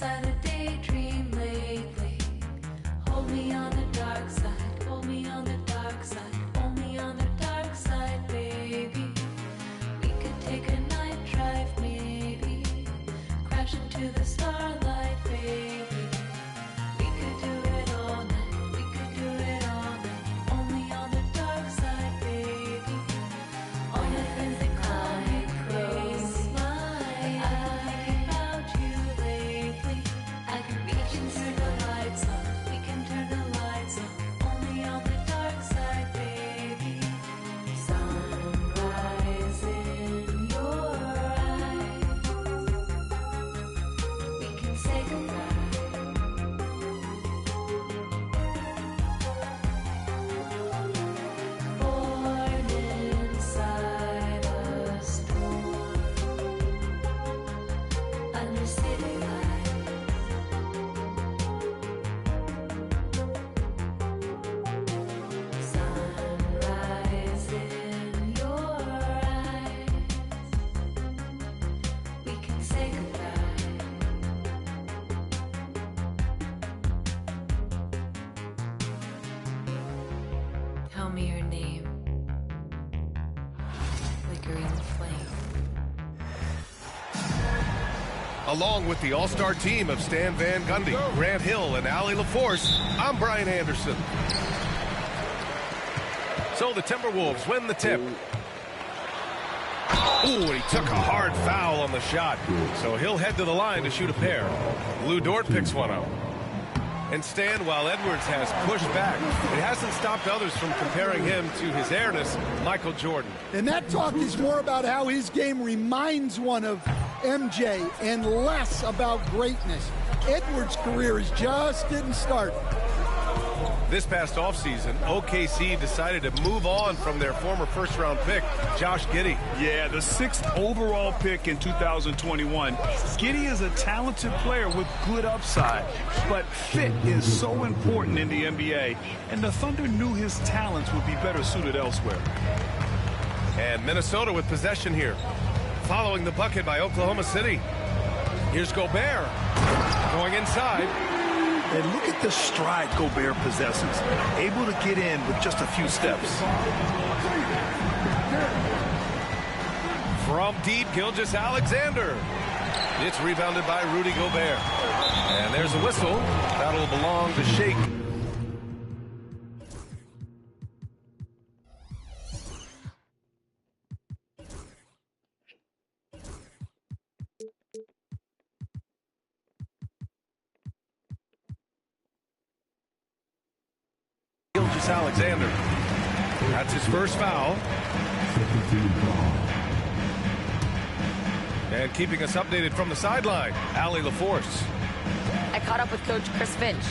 inside a daydream lately. Hold me on the dark side, hold me on the dark side, hold me on the dark side, baby. We could take a night drive, maybe, crash into the starlight, baby. We could do it all night, we could do it all night, only on the dark side, baby. All my friends, they call me crazy. I've been thinking about you lately. We can turn the lights on, we can turn the lights on, only on the dark side, baby. Sunrise in your eyes, we can say goodbye. Born inside a storm, under city lights. Sunrise in your eyes, we can say goodbye. Tell me your name, flickering flame. Along with the all-star team of Stan Van Gundy, Grant Hill, and Allie LaForce, I'm Brian Anderson. So the Timberwolves win the tip. Ooh, and he took a hard foul on the shot. So he'll head to the line to shoot a pair. Lou Dort picks one up. And Stan, while Edwards has pushed back, it hasn't stopped others from comparing him to his heiress, Michael Jordan. And that talk is more about how his game reminds one of MJ and less about greatness. Edwards' career is just getting started. This past offseason, OKC decided to move on from their former first-round pick, Josh Giddey. Yeah, the 6th overall pick in 2021. Giddey is a talented player with good upside, but fit is so important in the NBA, and the Thunder knew his talents would be better suited elsewhere. And Minnesota with possession here, following the bucket by Oklahoma City. Here's Gobert, going inside. And look at the stride Gobert possesses, able to get in with just a few steps. From deep, Gilgeous-Alexander. It's rebounded by Rudy Gobert. And there's a whistle. That'll belong to Shake. Gilgeous-Alexander. That's his first foul. And keeping us updated from the sideline, Allie LaForce. I caught up with Coach Chris Finch.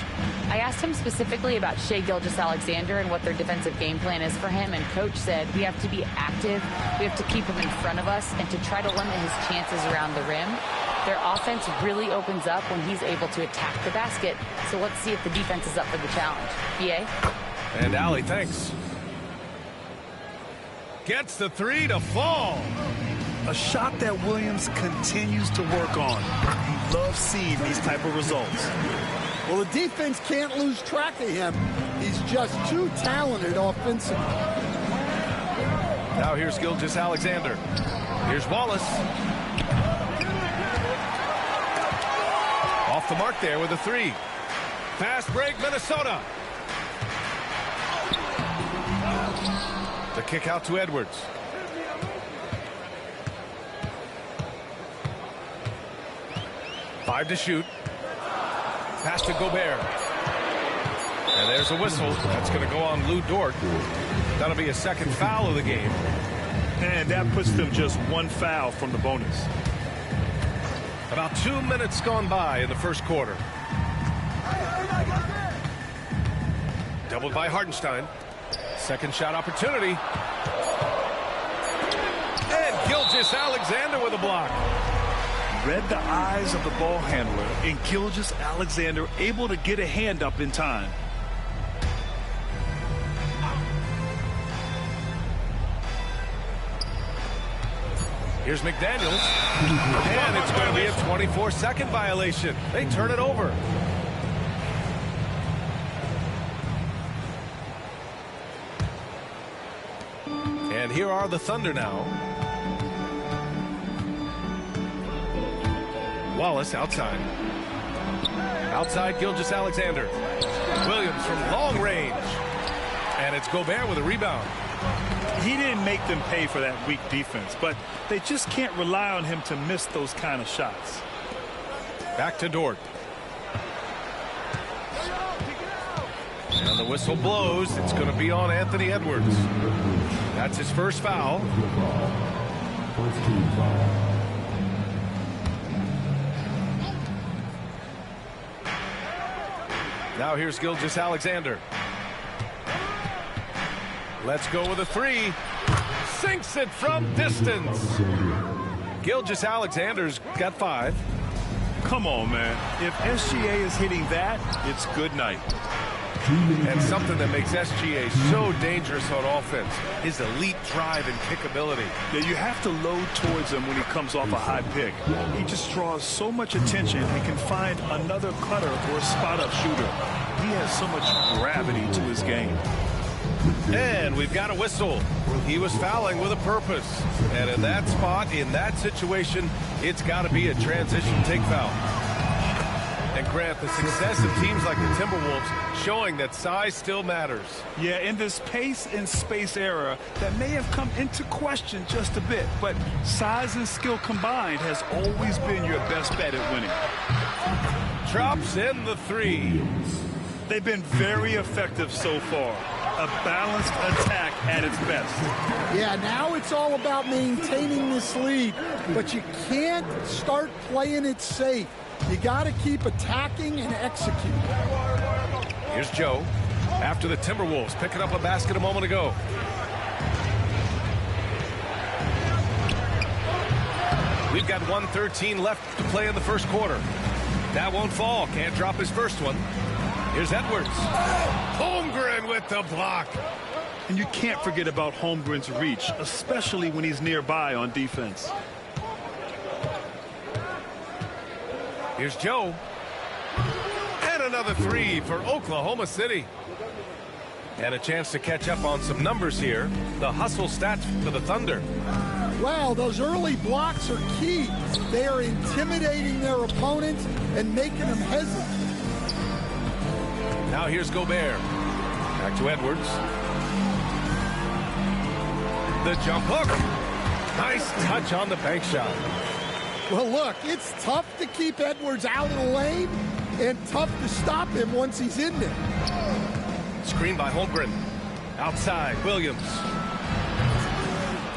I asked him specifically about Shai Gilgeous-Alexander and what their defensive game plan is for him, and Coach said we have to be active, we have to keep him in front of us, and to try to limit his chances around the rim. Their offense really opens up when he's able to attack the basket, so let's see if the defense is up for the challenge. PA? And Allie, thanks. Gets the three to fall. A shot that Williams continues to work on. You love seeing these type of results. Well, the defense can't lose track of him. He's just too talented offensively. Now here's Gilgeous-Alexander. Here's Wallace. Off the mark there with a three. Fast break, Minnesota. The kick out to Edwards. Five to shoot. Pass to Gobert. And there's a whistle. That's going to go on Lou Dort. That'll be a second foul of the game. And that puts them just one foul from the bonus. About 2 minutes gone by in the first quarter. Doubled by Hartenstein. Second shot opportunity. And Gilgeous-Alexander with a block. Read the eyes of the ball handler, and Gilgeous-Alexander able to get a hand up in time. Here's McDaniels. And it's going to be a 24-second violation. They turn it over. And here are the Thunder now. Wallace outside. Outside Gilgeous-Alexander. Williams from long range. And it's Gobert with a rebound. He didn't make them pay for that weak defense, but they just can't rely on him to miss those kind of shots. Back to Dort. And the whistle blows. It's going to be on Anthony Edwards. That's his first foul. Now here's Gilgeous-Alexander. Let's go with a three. Sinks it from distance. Gilgeous-Alexander's got 5. Come on, man. If SGA is hitting that, it's good night. And something that makes SGA so dangerous on offense is elite drive and kick ability. Yeah, you have to load towards him when he comes off a high pick. He just draws so much attention and can find another cutter or a spot-up shooter. He has so much gravity to his game. And we've got a whistle. He was fouling with a purpose. And in that spot, in that situation, it's got to be a transition take foul. And Grant, the success of teams like the Timberwolves showing that size still matters. Yeah, in this pace and space era, that may have come into question just a bit, but size and skill combined has always been your best bet at winning. Drops in the 3. They've been very effective so far. A balanced attack at its best. Yeah, now it's all about maintaining this lead, but you can't start playing it safe. You got to keep attacking and executing. Here's Joe after the Timberwolves picking up a basket a moment ago. We've got 1:13 left to play in the first quarter. That won't fall. Can't drop his first one. Here's Edwards. Holmgren with the block. And you can't forget about Holmgren's reach, especially when he's nearby on defense. Here's Joe. And another 3 for Oklahoma City. And a chance to catch up on some numbers here. The hustle stats for the Thunder. Wow, those early blocks are key. They are intimidating their opponents and making them hesitant. Now here's Gobert. Back to Edwards. The jump hook. Nice touch on the bank shot. Well, look, it's tough to keep Edwards out of the lane and tough to stop him once he's in there. Screen by Holmgren. Outside, Williams.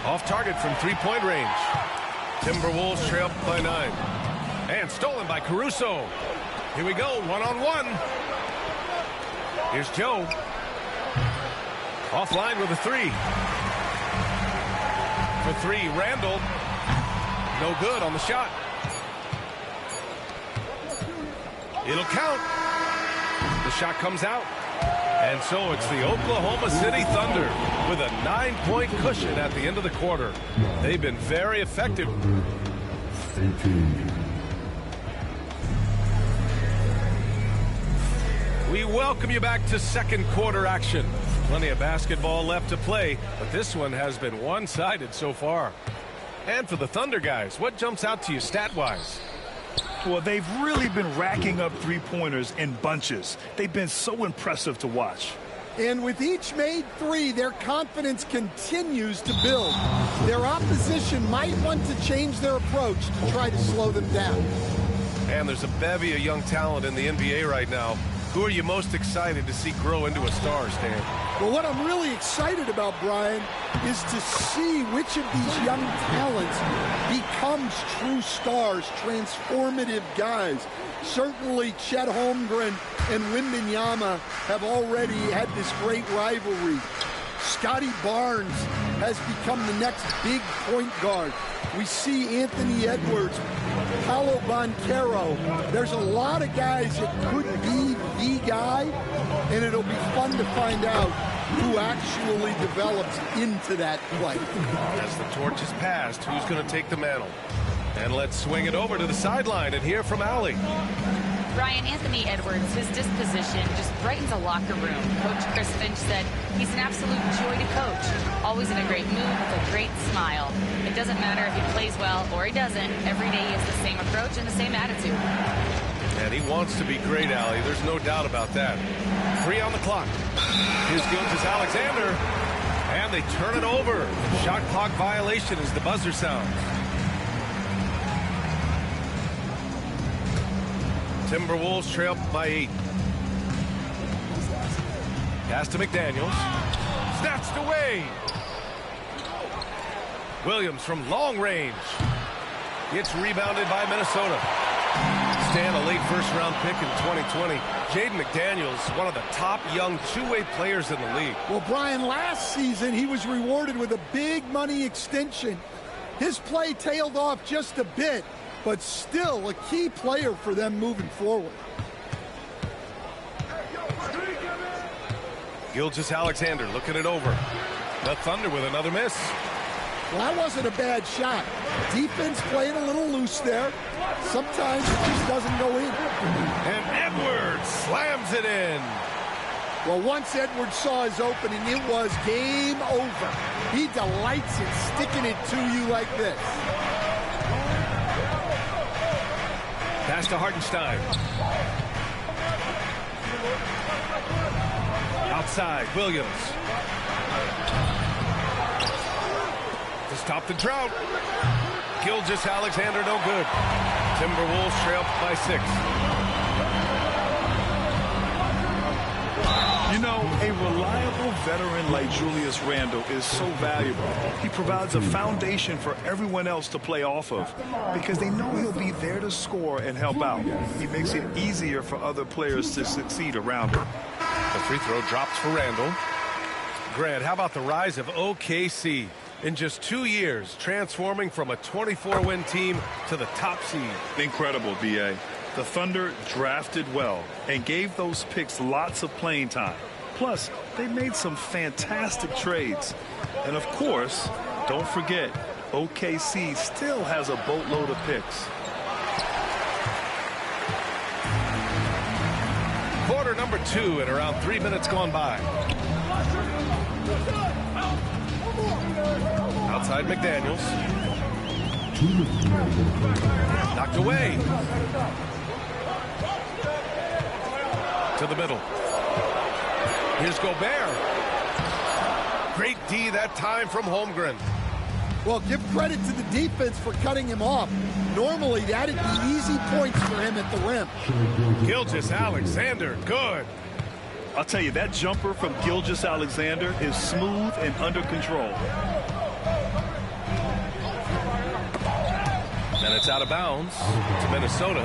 Off target from three-point range. Timberwolves trail by 9. And stolen by Caruso. Here we go, one-on-one. Here's Joe. Offline with a 3. For 3, Randall. No good on the shot. It'll count. The shot comes out. And so it's the Oklahoma City Thunder with a 9-point cushion at the end of the quarter. They've been very effective. We welcome you back to second quarter action. Plenty of basketball left to play, but this one has been one-sided so far. And for the Thunder guys, what jumps out to you stat-wise? Well, they've really been racking up three-pointers in bunches. They've been so impressive to watch. And with each made 3, their confidence continues to build. Their opposition might want to change their approach to try to slow them down. And there's a bevy of young talent in the NBA right now. Who are you most excited to see grow into a star, Stan? Well, what I'm really excited about, Brian, is to see which of these young talents becomes true stars, transformative guys. Certainly, Chet Holmgren and Wembanyama have already had this great rivalry. Scotty Barnes has become the next big point guard. We see Anthony Edwards, Paolo Banchero. There's a lot of guys that could be the guy, and it'll be fun to find out who actually develops into that play. As the torch is passed, who's going to take the mantle? And let's swing it over to the sideline and hear from Allie. Ryan, Anthony Edwards, his disposition just brightens a locker room. Coach Chris Finch said he's an absolute joy to coach. Always in a great mood with a great smile. It doesn't matter if he plays well or he doesn't. Every day he has the same approach and the same attitude. And he wants to be great, Allie. There's no doubt about that. 3 on the clock. Here's Gilgeous-Alexander. And they turn it over. Shot clock violation as the buzzer sounds. Timberwolves trail by 8. Pass to McDaniels. Snatched away. Williams from long range. It's rebounded by Minnesota. Stan, a late first-round pick in 2020. Jaden McDaniels, one of the top young two-way players in the league. Well, Brian, last season he was rewarded with a big money extension. His play tailed off just a bit, but still a key player for them moving forward. Gilgeous-Alexander looking it over. The Thunder with another miss. Well, that wasn't a bad shot. Defense playing a little loose there. Sometimes it just doesn't go in. And Edwards slams it in. Well, once Edwards saw his opening, it was game over. He delights in sticking it to you like this. Pass to Hartenstein. Outside, Williams. To stop the drought. Gilgeous-Alexander no good. Timberwolves trail by 6. You know, a reliable veteran like Julius Randle is so valuable. He provides a foundation for everyone else to play off of because they know he'll be there to score and help out. He makes it easier for other players to succeed around him. The free throw drops for Randle. Grant, how about the rise of OKC? In just 2 years, transforming from a 24-win team to the top seed. Incredible, B.A. The Thunder drafted well and gave those picks lots of playing time. Plus, they made some fantastic trades. And of course, don't forget, OKC still has a boatload of picks. Quarter number 2 and around 3 minutes gone by. Outside McDaniels. Knocked away. To the middle. Here's Gobert. Great D that time from Holmgren. Well, give credit to the defense for cutting him off. Normally, that'd be easy points for him at the rim. Gilgeous-Alexander, good. I'll tell you, that jumper from Gilgeous-Alexander is smooth and under control. And it's out of bounds to Minnesota.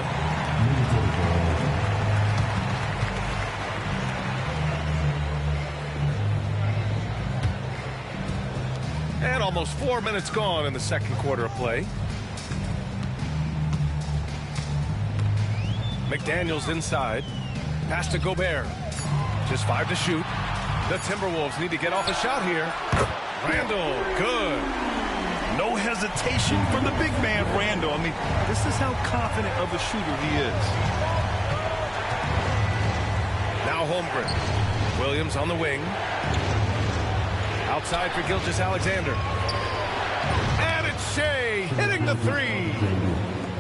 And almost 4 minutes gone in the second quarter of play. McDaniels inside. Pass to Gobert. Just 5 to shoot. The Timberwolves need to get off a shot here. Randle, good. No hesitation from the big man, Randle. I mean, this is how confident of a shooter he is. Now Holmgren. Williams on the wing. Outside for Gilgeous-Alexander. And it's Shea hitting the 3.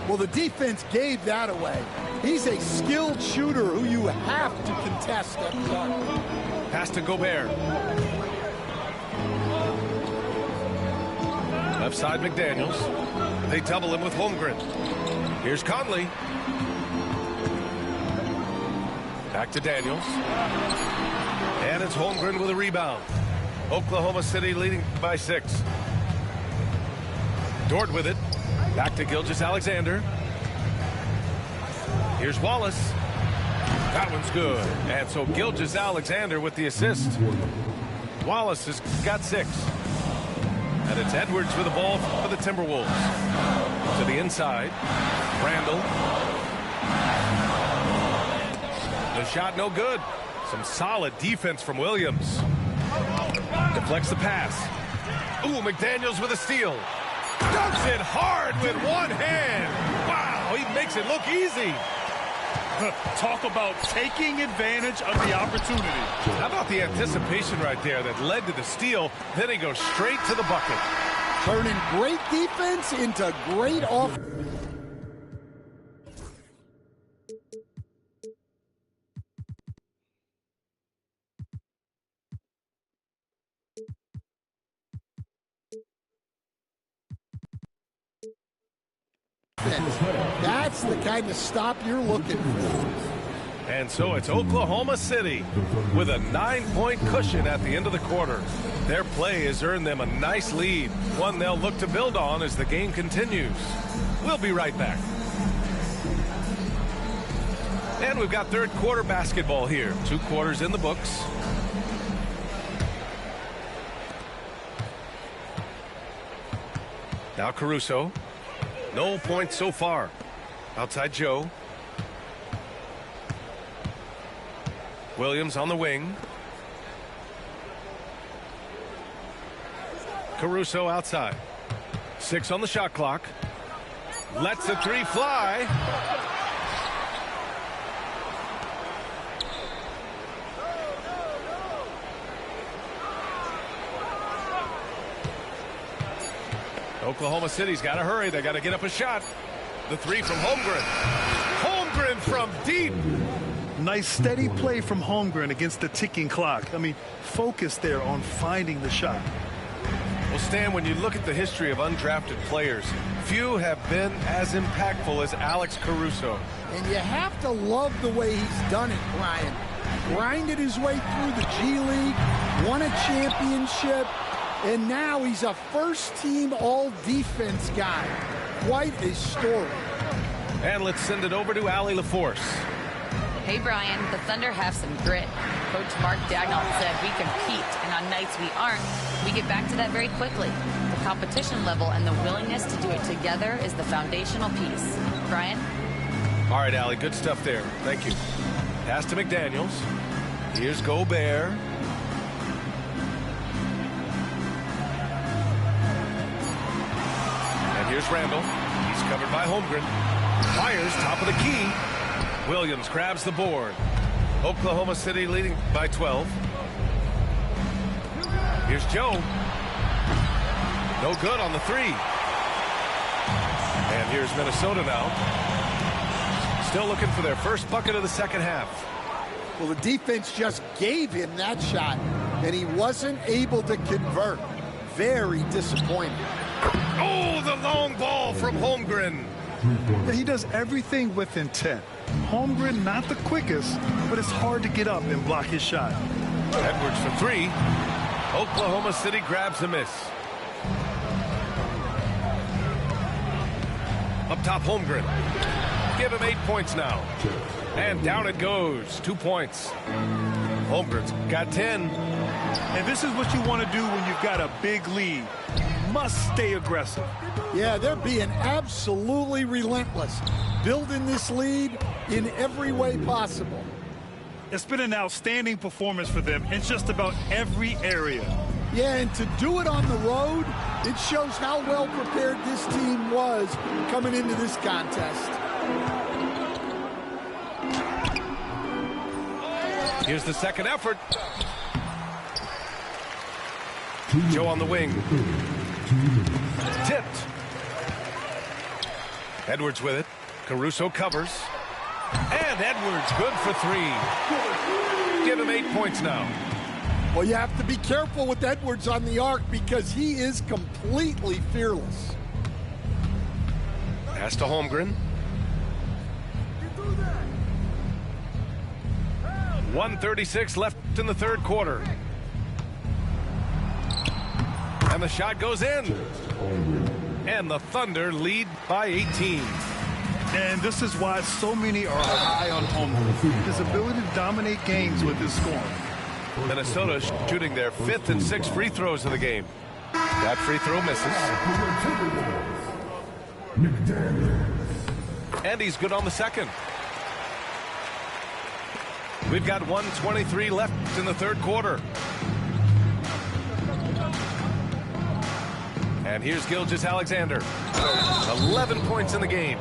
Well, the defense gave that away. He's a skilled shooter who you have to contest at the arc. Pass to Gobert. Left side McDaniels. They double him with Holmgren. Here's Conley. Back to Daniels. And it's Holmgren with a rebound. Oklahoma City leading by 6. Dort with it. Back to Gilgeous-Alexander. Here's Wallace. That one's good. And so Gilgeous-Alexander with the assist. Wallace has got 6. And it's Edwards with the ball for the Timberwolves. To the inside. Randle. The shot no good. Some solid defense from Williams. Deflects the pass. Ooh, McDaniels with a steal. Dunks it hard with one hand. Wow, he makes it look easy. Talk about taking advantage of the opportunity. How about the anticipation right there that led to the steal? Then he goes straight to the bucket. Turning great defense into great offense. That's the kind of stop you're looking for. And so it's Oklahoma City with a 9-point cushion at the end of the quarter. Their play has earned them a nice lead, one they'll look to build on as the game continues. We'll be right back. And we've got third quarter basketball here. 2 quarters in the books. Now Caruso. No points so far. Outside Joe. Williams on the wing. Caruso outside. 6 on the shot clock. Lets the 3 fly. Oklahoma City's got to hurry. They got to get up a shot. The 3 from Holmgren. Holmgren from deep. Nice steady play from Holmgren against the ticking clock. I mean, focus there on finding the shot. Well, Stan, when you look at the history of undrafted players, few have been as impactful as Alex Caruso. And you have to love the way he's done it, Brian. Grinded his way through the G League, won a championship, and now he's a first-team all-defense guy. Quite a story. And let's send it over to Allie LaForce. Hey, Brian, the Thunder have some grit. Coach Mark Daigneault said we compete, and on nights we aren't, we get back to that very quickly. The competition level and the willingness to do it together is the foundational piece. Brian? All right, Allie, good stuff there. Thank you. Pass to McDaniels. Here's Gobert. And here's Randall. He's covered by Holmgren. Fires top of the key. Williams grabs the board. Oklahoma City leading by 12. Here's Joe. No good on the 3. And here's Minnesota now. Still looking for their first bucket of the second half. Well, the defense just gave him that shot, and he wasn't able to convert. Very disappointing. Oh, the long ball from Holmgren. He does everything with intent. Holmgren, not the quickest, but it's hard to get up and block his shot. Edwards for 3. Oklahoma City grabs a miss. Up top, Holmgren. Give him 8 points now. And down it goes. 2 points. Holmgren's got 10. And this is what you want to do when you've got a big lead. You must stay aggressive. Yeah, they're being absolutely relentless. Building this lead in every way possible. It's been an outstanding performance for them in just about every area. Yeah, and to do it on the road, it shows how well prepared this team was coming into this contest. Here's the second effort. Joe on the wing. Tipped. Edwards with it. Caruso covers. And Edwards good for 3. Give him 8 points now. Well, you have to be careful with Edwards on the arc because he is completely fearless. Pass to Holmgren. 1:36 left in the third quarter. And the shot goes in. And the Thunder lead by 18. And this is why so many are high on Holmgren. His ability to dominate games with his scoring. Minnesota shooting their 5th and 6th free throws of the game. That free throw misses. And he's good on the second. We've got 1:23 left in the third quarter. And here's Gilgeous-Alexander. 11 points in the game.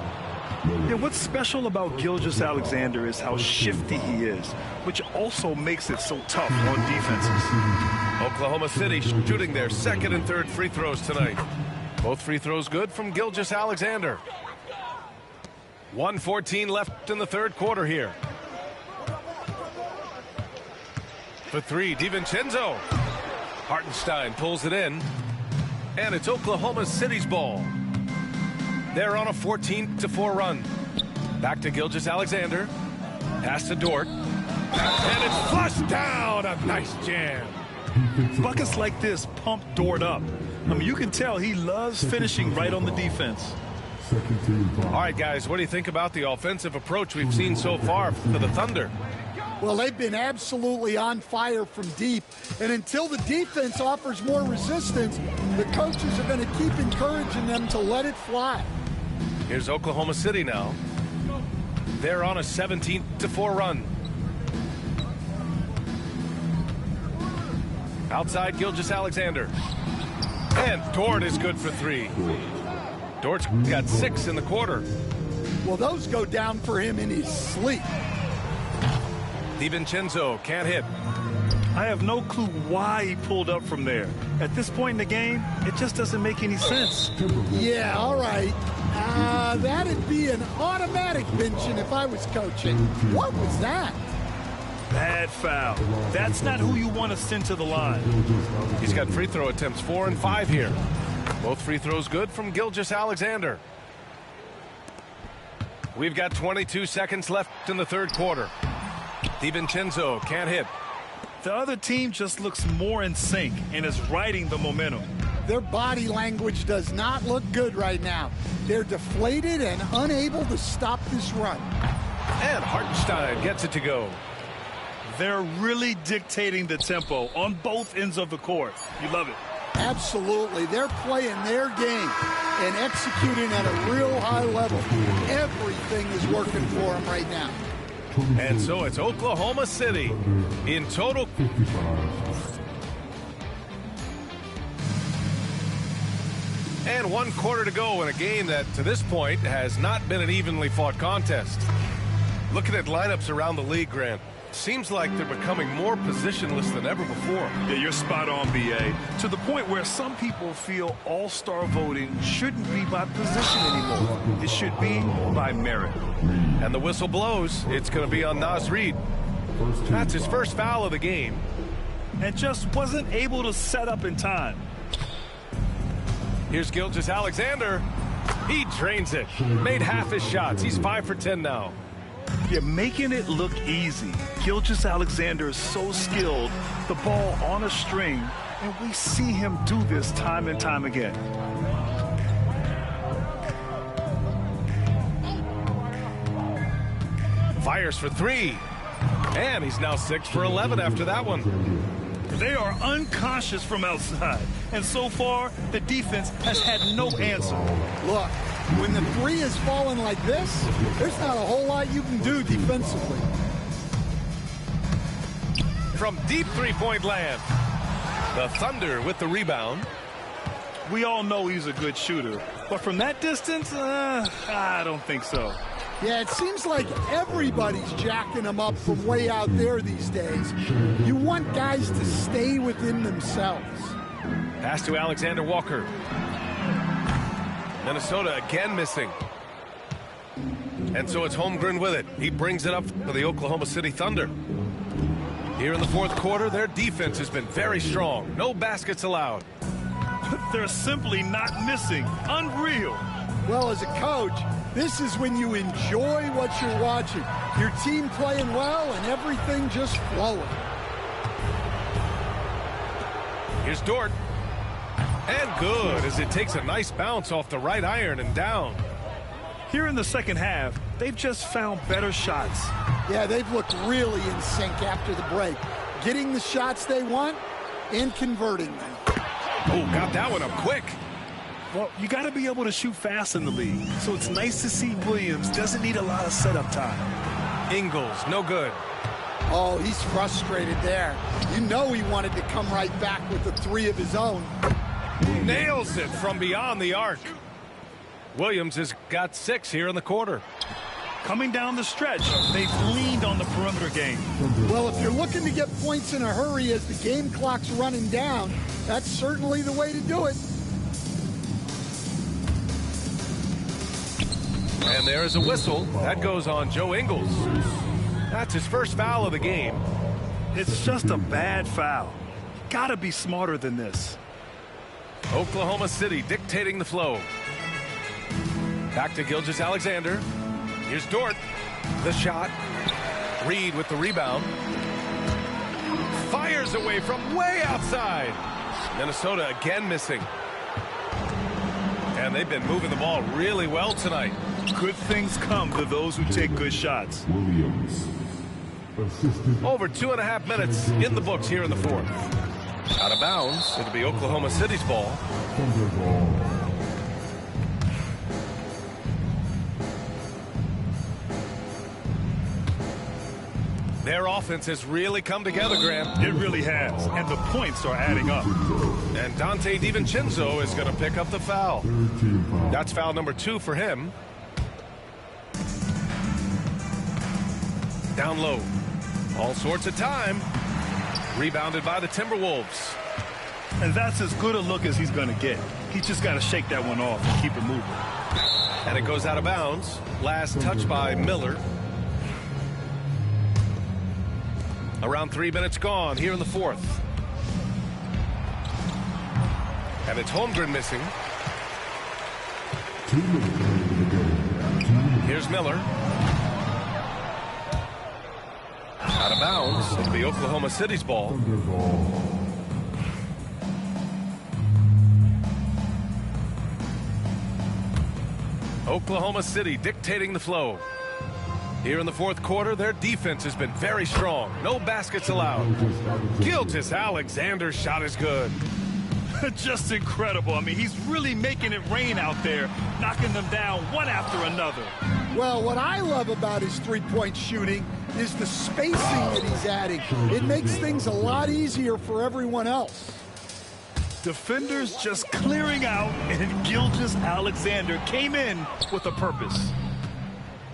Yeah, what's special about Gilgeous-Alexander is how shifty he is, which also makes it so tough on defenses. Oklahoma City shooting their second and third free throws tonight. Both free throws good from Gilgeous-Alexander. 1:14 left in the third quarter here. For three, DiVincenzo. Hartenstein pulls it in. And it's Oklahoma City's ball. They're on a 14-4 run. Back to Gilgeous-Alexander. Pass to Dort. And it's flushed down. A nice jam. Buckets like this pump Dort up. I mean, you can tell he loves finishing right on the defense. All right, guys, what do you think about the offensive approach we've seen so far for the Thunder? Well, they've been absolutely on fire from deep. And until the defense offers more resistance, the coaches are going to keep encouraging them to let it fly. Here's Oklahoma City now. They're on a 17-4 run. Outside Gilgeous-Alexander. And Dort is good for three. Dort's got 6 in the quarter. Well, those go down for him in his sleep. DiVincenzo can't hit. I have no clue why he pulled up from there. At this point in the game, it just doesn't make any sense. Yeah, all right. That'd be an automatic benching if I was coaching. What was that? Bad foul. That's not who you want to send to the line. He's got free throw attempts 4 and 5 here. Both free throws good from Gilgeous-Alexander. We've got 22 seconds left in the third quarter. DiVincenzo can't hit. The other team just looks more in sync and is riding the momentum. Their body language does not look good right now. They're deflated and unable to stop this run. And Hartenstein gets it to go. They're really dictating the tempo on both ends of the court. You love it. Absolutely. They're playing their game and executing at a real high level. Everything is working for them right now. And so it's Oklahoma City in total. And 1 quarter to go in a game that, to this point, has not been an evenly fought contest. Looking at lineups around the league, Grant, seems like they're becoming more positionless than ever before. Yeah, you're spot on, B.A. To the point where some people feel all-star voting shouldn't be by position anymore. It should be by merit. And the whistle blows. It's going to be on Naz Reid. That's his first foul of the game. And just wasn't able to set up in time. Here's Gilgeous-Alexander. He drains it. Made half his shots. He's 5 for 10 now. You're making it look easy. Gilgeous-Alexander is so skilled, the ball on a string, and we see him do this time and time again. Fires for three. And he's now 6 for 11 after that one. They are unconscious from outside, and so far, the defense has had no answer. Look, when the three is falling like this, there's not a whole lot you can do defensively. From deep three-point land, the Thunder with the rebound. We all know he's a good shooter, but from that distance, I don't think so. Yeah, it seems like everybody's jacking him up from way out there these days. You want guys to stay within themselves. Pass to Alexander Walker. Minnesota again missing. And so it's Holmgren with it. He brings it up for the Oklahoma City Thunder. Here in the fourth quarter, their defense has been very strong. No baskets allowed. They're simply not missing. Unreal. Well, as a coach, this is when you enjoy what you're watching. Your team playing well and everything just flowing. Here's Dort. And good as it takes a nice bounce off the right iron and down. Here in the second half, they've just found better shots. Yeah, they've looked really in sync after the break. Getting the shots they want and converting them. Oh, got that one up quick. Well, you got to be able to shoot fast in the league, so it's nice to see Williams doesn't need a lot of setup time. Ingles, no good. Oh, he's frustrated there. You know he wanted to come right back with the three of his own. Nails it from beyond the arc. Williams has got 6 here in the quarter. Coming down the stretch, they've leaned on the perimeter game. Well, if you're looking to get points in a hurry as the game clock's running down, that's certainly the way to do it. And there is a whistle. That goes on Joe Ingles. That's his first foul of the game. It's just a bad foul. Gotta be smarter than this. Oklahoma City dictating the flow. Back to Gilgeous-Alexander. Here's Dort. The shot. Reed with the rebound. Fires away from way outside. Minnesota again missing. And they've been moving the ball really well tonight. Good things come to those who take good shots. Williams. Over 2.5 minutes in the books here in the fourth. Out of bounds. It'll be Oklahoma City's ball. Their offense has really come together, Graham. It really has, and the points are adding up. And Dante DiVincenzo is going to pick up the foul. That's foul number 2 for him. Down low. All sorts of time. Rebounded by the Timberwolves. And that's as good a look as he's going to get. He's just got to shake that one off and keep it moving. And it goes out of bounds. Last touch by Miller. Around 3 minutes gone here in the fourth. And it's Holmgren missing. Here's Miller. Out of bounds. It'll be Oklahoma City's ball. Oklahoma City dictating the flow. Here in the fourth quarter, their defense has been very strong. No baskets allowed. Gilgeous-Alexander's shot is good. Just incredible. I mean, he's really making it rain out there, knocking them down one after another. Well, what I love about his three-point shooting is the spacing that he's adding. It makes things a lot easier for everyone else. Defenders just clearing out, and Gilgeous-Alexander came in with a purpose.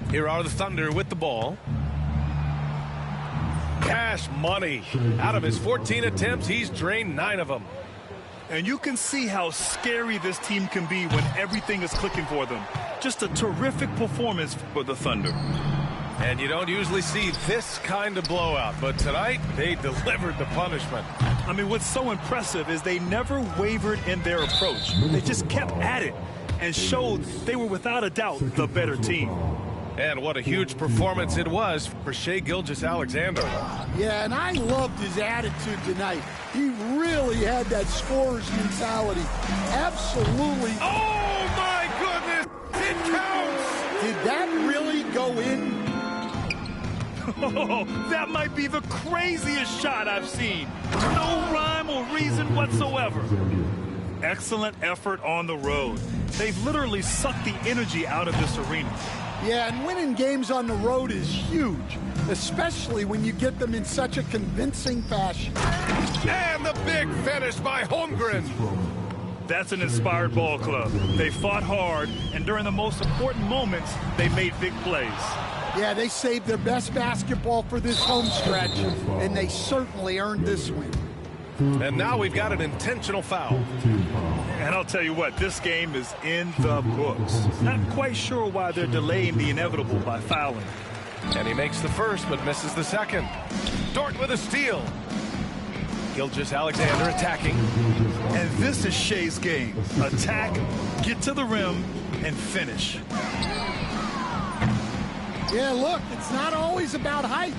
Here are the Thunder with the ball. Cash money. Out of his 14 attempts, he's drained 9 of them. And you can see how scary this team can be when everything is clicking for them. Just a terrific performance for the Thunder. And you don't usually see this kind of blowout, but tonight they delivered the punishment. I mean, what's so impressive is they never wavered in their approach. They just kept at it and showed they were without a doubt the better team. And what a huge performance it was for Shai Gilgeous-Alexander. Yeah, and I loved his attitude tonight. He really had that scorer's mentality. Absolutely. Oh, my goodness! It counts! Did that really go in? Oh, that might be the craziest shot I've seen. No rhyme or reason whatsoever. Excellent effort on the road. They've literally sucked the energy out of this arena. Yeah, and winning games on the road is huge, especially when you get them in such a convincing fashion. And the big finish by Holmgren. That's an inspired ball club. They fought hard, and during the most important moments, they made big plays. Yeah, they saved their best basketball for this home stretch, and they certainly earned this win. And now we've got an intentional foul. And I'll tell you what, this game is in the books. Not quite sure why they're delaying the inevitable by fouling. And he makes the first, but misses the second. Dort with a steal. Gilgeous-Alexander attacking. And this is Shai's game. Attack, get to the rim, and finish. Yeah, look, it's not always about height.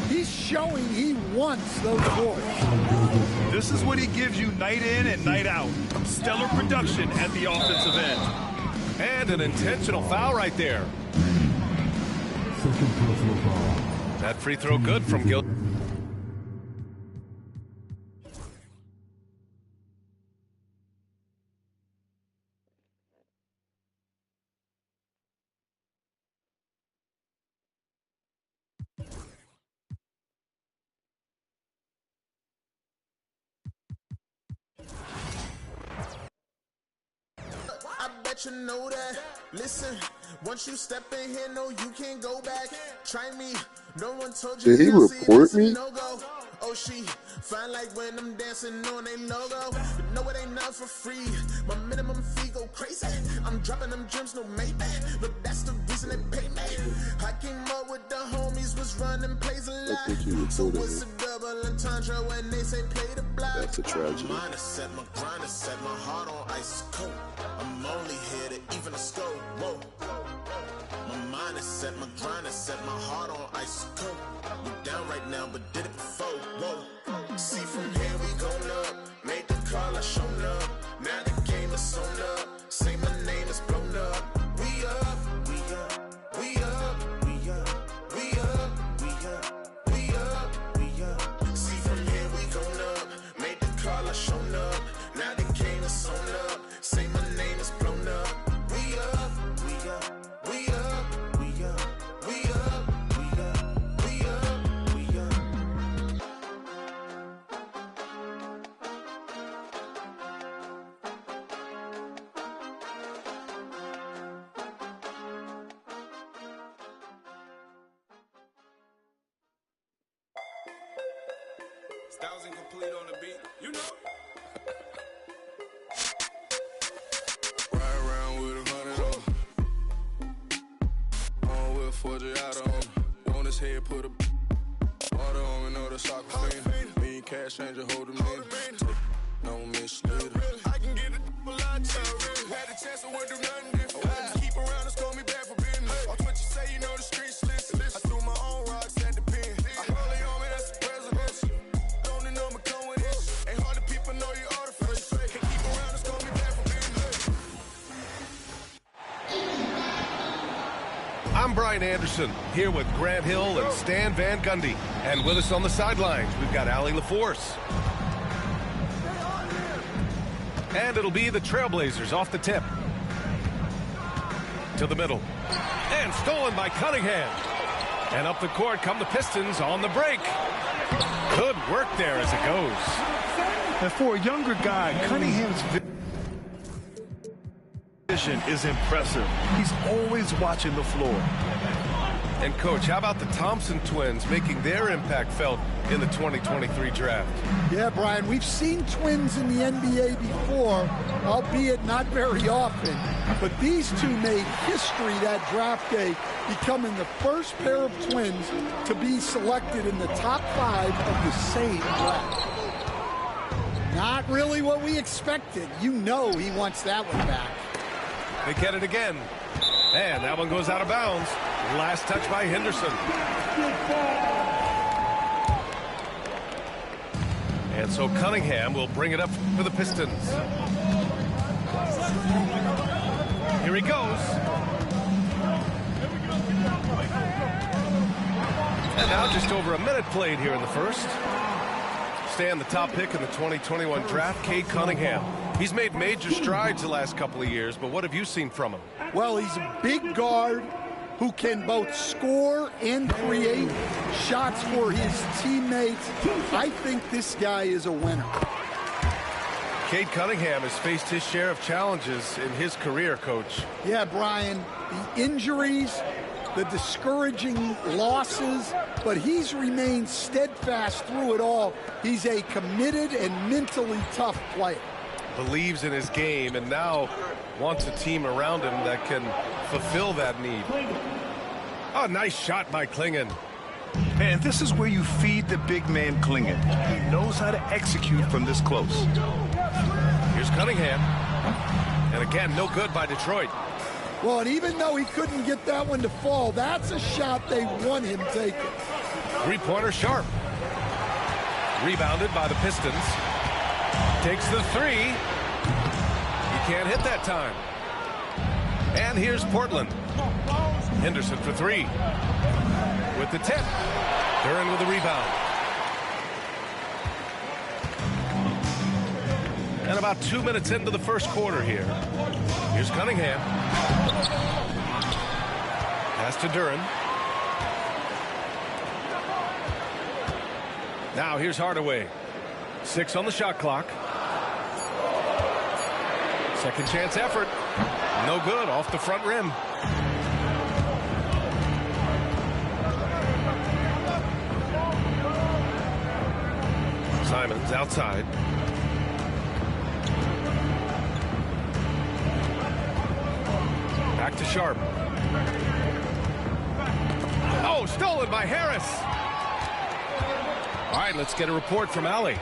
He's showing he wants those boards. This is what he gives you night in and night out. Stellar production at the offensive end. And an intentional foul right there. That free throw good from Gil. let you know that. Listen, once you step in here, no, you can't go back. Try me. No one told you. Did he report me? No go. Oh, she fine like when I'm dancing on they logo. But no, it ain't not for free. My minimum fee go crazy. I'm dropping them gems, no Maybach. Look, that's the reason they pay me. I came up with the homies, was running plays a lot. So what's a double entendre when they say play the block? That's a tragedy. My mind is set, my grind is set, my heart on ice cold. I'm only here to even a scope. Whoa. My mind is set, my grind is set, my heart on ice cold. We down right now, but did it before. Whoa. See from here we gon' up. Made the call, I shown up. Now the game is sewn up. Say my name is blown up. We up, we up, we up, we up, we up, we up, we up, we up. See from here we gon' up. Made the call, I shown up. Now the game is sewn up. Say my name is blown up. We up, we up. We up, we up, we up, we up, we up, we up. Styles incomplete on the beat, you know. Ride around with 100 on. With 40 out on his head, put a water on me, know the soccer fiend. Me and cash changer hold him in. No misleader. I can get it a lot cheaper. Had a chance to work, do nothing different. Keep around and score me back for business. Watch what you say, you know the streets listen. I threw my own rocks at the pen. I hold it on me, that's the president. Don't know me come with it. Ain't hard to people know you artificial. Keep around and score me back for business. I'm Brian Anderson, here with Grant Hill and Stan Van Gundy. And with us on the sidelines, we've got Allie LaForce. And it'll be the Trailblazers off the tip. To the middle. And stolen by Cunningham. And up the court come the Pistons on the break. Good work there as it goes. And for a younger guy, Cunningham's vision is impressive. He's always watching the floor. And, Coach, how about the Thompson twins making their impact felt in the 2023 draft? Yeah, Brian, we've seen twins in the NBA before, albeit not very often. But these two made history that draft day, becoming the first pair of twins to be selected in the top 5 of the same draft. Not really what we expected. You know he wants that one back. They get it again. And that one goes out of bounds. Last touch by Henderson. And so Cunningham will bring it up for the Pistons. Here he goes. And now just over a minute played here in the first. Stan, the top pick in the 2021 draft, Cade Cunningham. He's made major strides the last couple of years, but what have you seen from him? Well, he's a big guard who can both score and create shots for his teammates. I think this guy is a winner. Cade Cunningham has faced his share of challenges in his career, Coach. Yeah, Brian, the injuries, the discouraging losses, but he's remained steadfast through it all. He's a committed and mentally tough player. Believes in his game and now wants a team around him that can fulfill that need. Oh, nice shot by Clingan. And this is where you feed the big man Clingan. He knows how to execute from this close. Here's Cunningham. And again, no good by Detroit. Well, and even though he couldn't get that one to fall, that's a shot they want him taking. Three-pointer Sharp. Rebounded by the Pistons. Takes the three. He can't hit that time. And here's Portland. Henderson for three. With the tip. Duren with the rebound. And about 2 minutes into the first quarter here. Here's Cunningham. Pass to Duren. Now here's Hardaway. 6 on the shot clock. Second chance effort. No good, off the front rim. Simons outside. Back to Sharp. Oh, stolen by Harris. All right, let's get a report from Allie.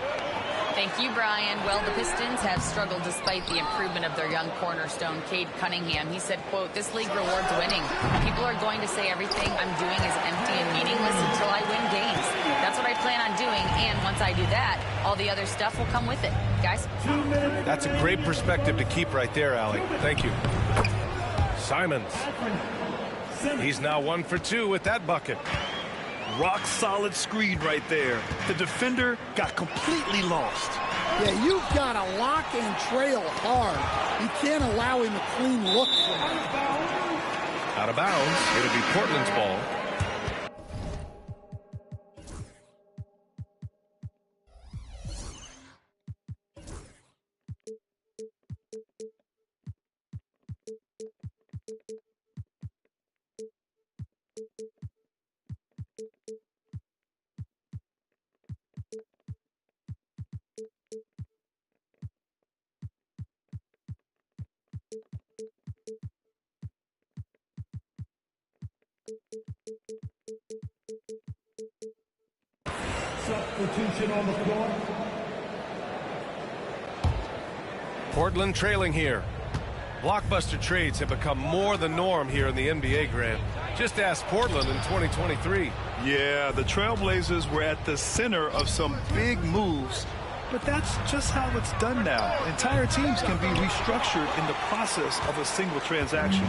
Thank you, Brian. Well, the Pistons have struggled despite the improvement of their young cornerstone, Cade Cunningham. He said, quote, "This league rewards winning. People are going to say everything I'm doing is empty and meaningless until I win games. That's what I plan on doing, and once I do that, all the other stuff will come with it." Guys? That's a great perspective to keep right there, Allie. Thank you. Simons. He's now 1 for 2 with that bucket. Rock solid screen right there. The defender got completely lost. Yeah, you've got to lock and trail hard. You can't allow him a clean look from him. Out of bounds. It'll be Portland's ball. Substitution on the floor. Portland trailing here. Blockbuster trades have become more the norm here in the NBA, Grant. Just ask Portland in 2023. Yeah, the Trailblazers were at the center of some big moves, but that's just how it's done now. Entire teams can be restructured in the process of a single transaction.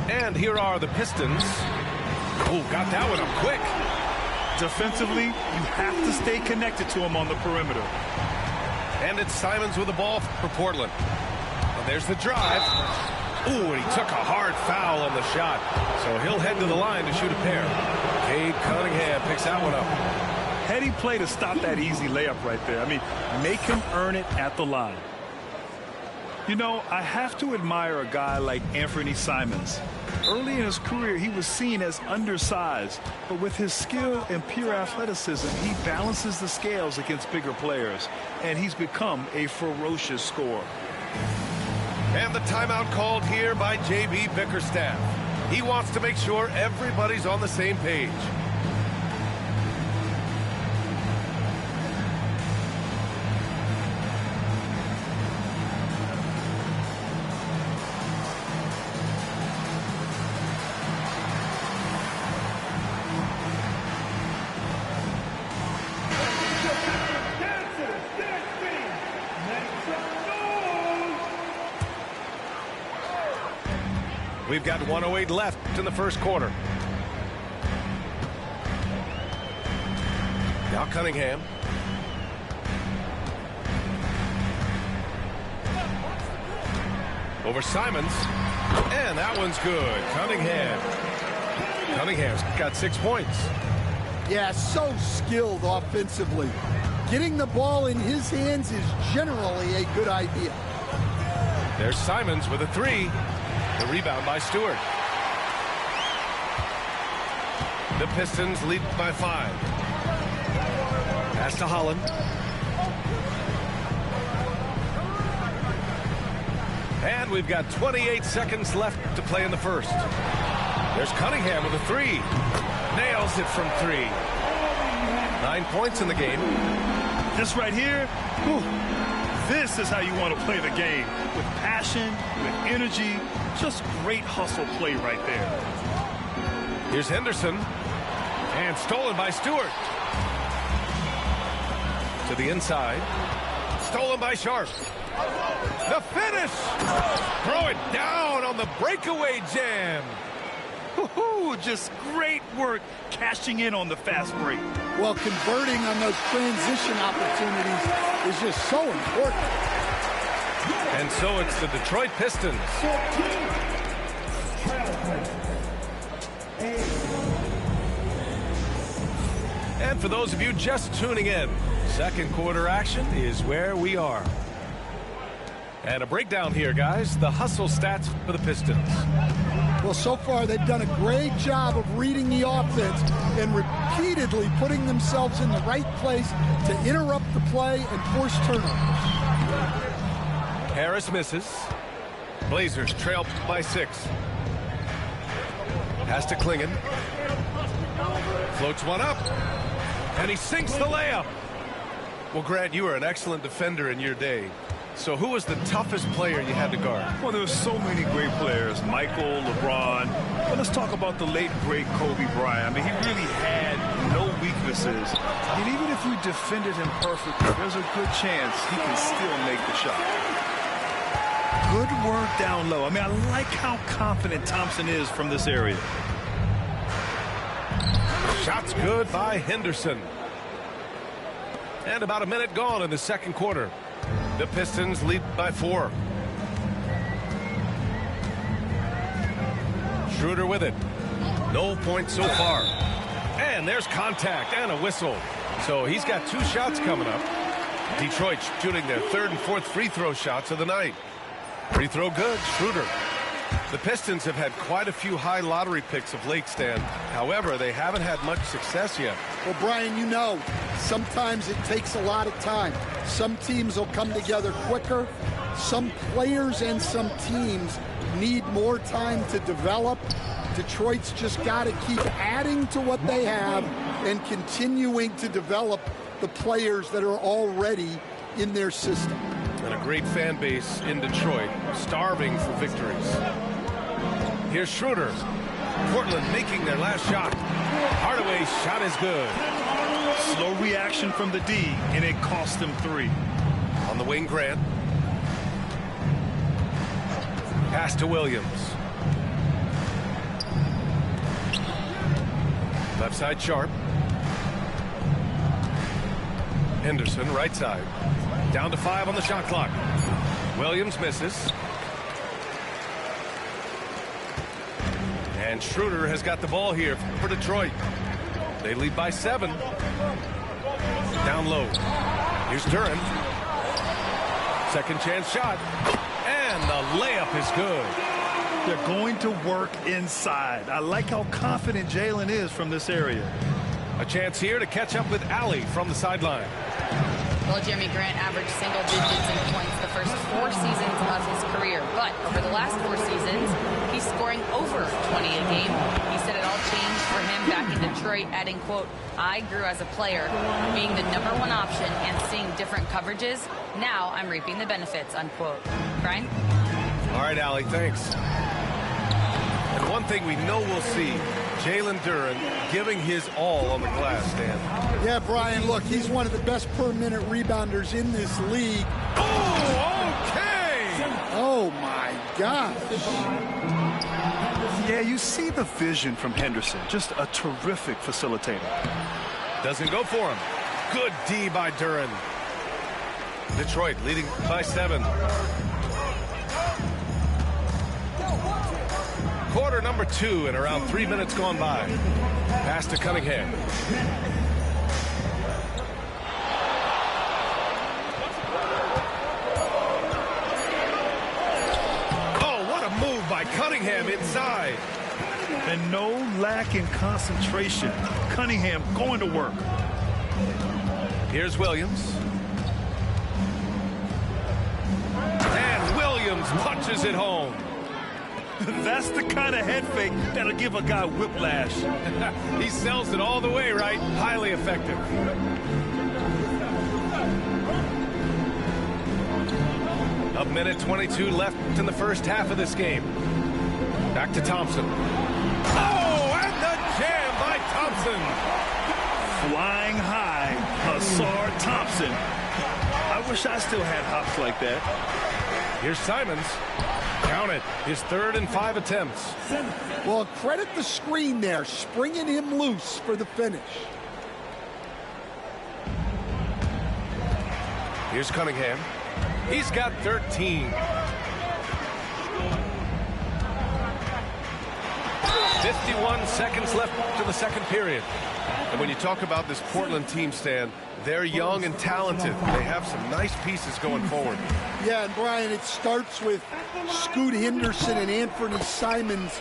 And here are the Pistons. Oh, got that one up quick. Defensively, you have to stay connected to him on the perimeter. And it's Simons with the ball for Portland. And there's the drive. Ooh, and he took a hard foul on the shot. So he'll head to the line to shoot a pair. Cade Cunningham picks that one up. Heady play to stop that easy layup right there. I mean, make him earn it at the line. You know, I have to admire a guy like Anthony Simons. Early in his career, he was seen as undersized, but with his skill and pure athleticism, he balances the scales against bigger players, and he's become a ferocious scorer. And the timeout called here by J.B. Bickerstaff. He wants to make sure everybody's on the same page. We've got 1:08 left in the first quarter. Now Cunningham. Over Simons. And that one's good. Cunningham's got 6 points. Yeah, so skilled offensively. Getting the ball in his hands is generally a good idea. There's Simons with a three. The rebound by Stewart. The Pistons lead by 5. Pass to Holland. And we've got 28 seconds left to play in the first. There's Cunningham with a three. Nails it from 3. 9 points in the game. This right here, whew, this is how you want to play the game. With passion, with energy, just great hustle play right there. Here's Henderson. And stolen by Stewart. To the inside. Stolen by Sharp. The finish! Throw it down on the breakaway jam. Woohoo! Just great work cashing in on the fast break. Well, converting on those transition opportunities is just so important. And so it's the Detroit Pistons. And for those of you just tuning in, second quarter action is where we are. And a breakdown here, guys. The hustle stats for the Pistons. Well, so far they've done a great job of reading the offense and repeatedly putting themselves in the right place to interrupt the play and force turnovers. Harris misses. Blazers trail by 6. Pass to Klingon. Floats one up. And he sinks the layup. Well, Grant, you were an excellent defender in your day. So who was the toughest player you had to guard? Well, there were so many great players. Michael, LeBron. But let's talk about the late, great Kobe Bryant. I mean, he really had no weaknesses. I mean, even if you defended him perfectly, there's a good chance he can still make the shot. Good work down low. I mean, I like how confident Thompson is from this area. Shot's good by Henderson. And about a minute gone in the second quarter. The Pistons lead by 4. Schroeder with it. No points so far. And there's contact and a whistle. So he's got 2 shots coming up. Detroit shooting their 3rd and 4th free throw shots of the night. Free throw good, Schroeder. The Pistons have had quite a few high lottery picks of late, Stan. However, they haven't had much success yet. Well, Brian, you know, sometimes it takes a lot of time. Some teams will come together quicker. Some players and some teams need more time to develop. Detroit's just got to keep adding to what they have and continuing to develop the players that are already in their system. And a great fan base in Detroit, starving for victories. Here's Schroeder. Portland making their last shot. Hardaway's shot is good. Slow reaction from the D, and it cost them 3. On the wing, Grant. Pass to Williams. Left side, Sharp. Henderson, right side. Down to 5 on the shot clock. Williams misses. And Schroeder has got the ball here for Detroit. They lead by 7. Down low. Here's Duren. Second chance shot. And the layup is good. They're going to work inside. I like how confident Jalen is from this area. A chance here to catch up with Allie from the sideline. Well, Jeremy Grant averaged single digits in points the first 4 seasons of his career. But over the last 4 seasons, he's scoring over 20 a game. He said it all changed for him back in Detroit, adding, quote, "I grew as a player, being the #1 option and seeing different coverages. Now I'm reaping the benefits," unquote. Brian? All right, Allie, thanks. And one thing we know we'll see, Jalen Duren giving his all on the glass, Dan. Yeah, Brian, look, he's one of the best per-minute rebounders in this league. Oh, okay! Oh, my gosh. Yeah, you see the vision from Henderson. Just a terrific facilitator. Doesn't go for him. Good D by Duren. Detroit leading by 7. Quarter number 2 and around 3 minutes gone by. Pass to Cunningham. Oh, what a move by Cunningham inside. And no lack in concentration. Cunningham going to work. Here's Williams. And Williams punches it home. That's the kind of head fake that'll give a guy whiplash. He sells it all the way, right? Highly effective. A minute 22 left in the first half of this game. Back to Thompson. Oh, and the jam by Thompson. Flying high, Hasar Thompson. I wish I still had hops like that. Here's Simons. Count it. His 3rd and 5 attempts. Well, credit the screen there, springing him loose for the finish. Here's Cunningham. He's got 13. 51 seconds left to the second period. And when you talk about this Portland team, Stan, they're young and talented. They have some nice pieces going forward. Yeah, and Brian, it starts with Scoot Henderson and Anthony Simons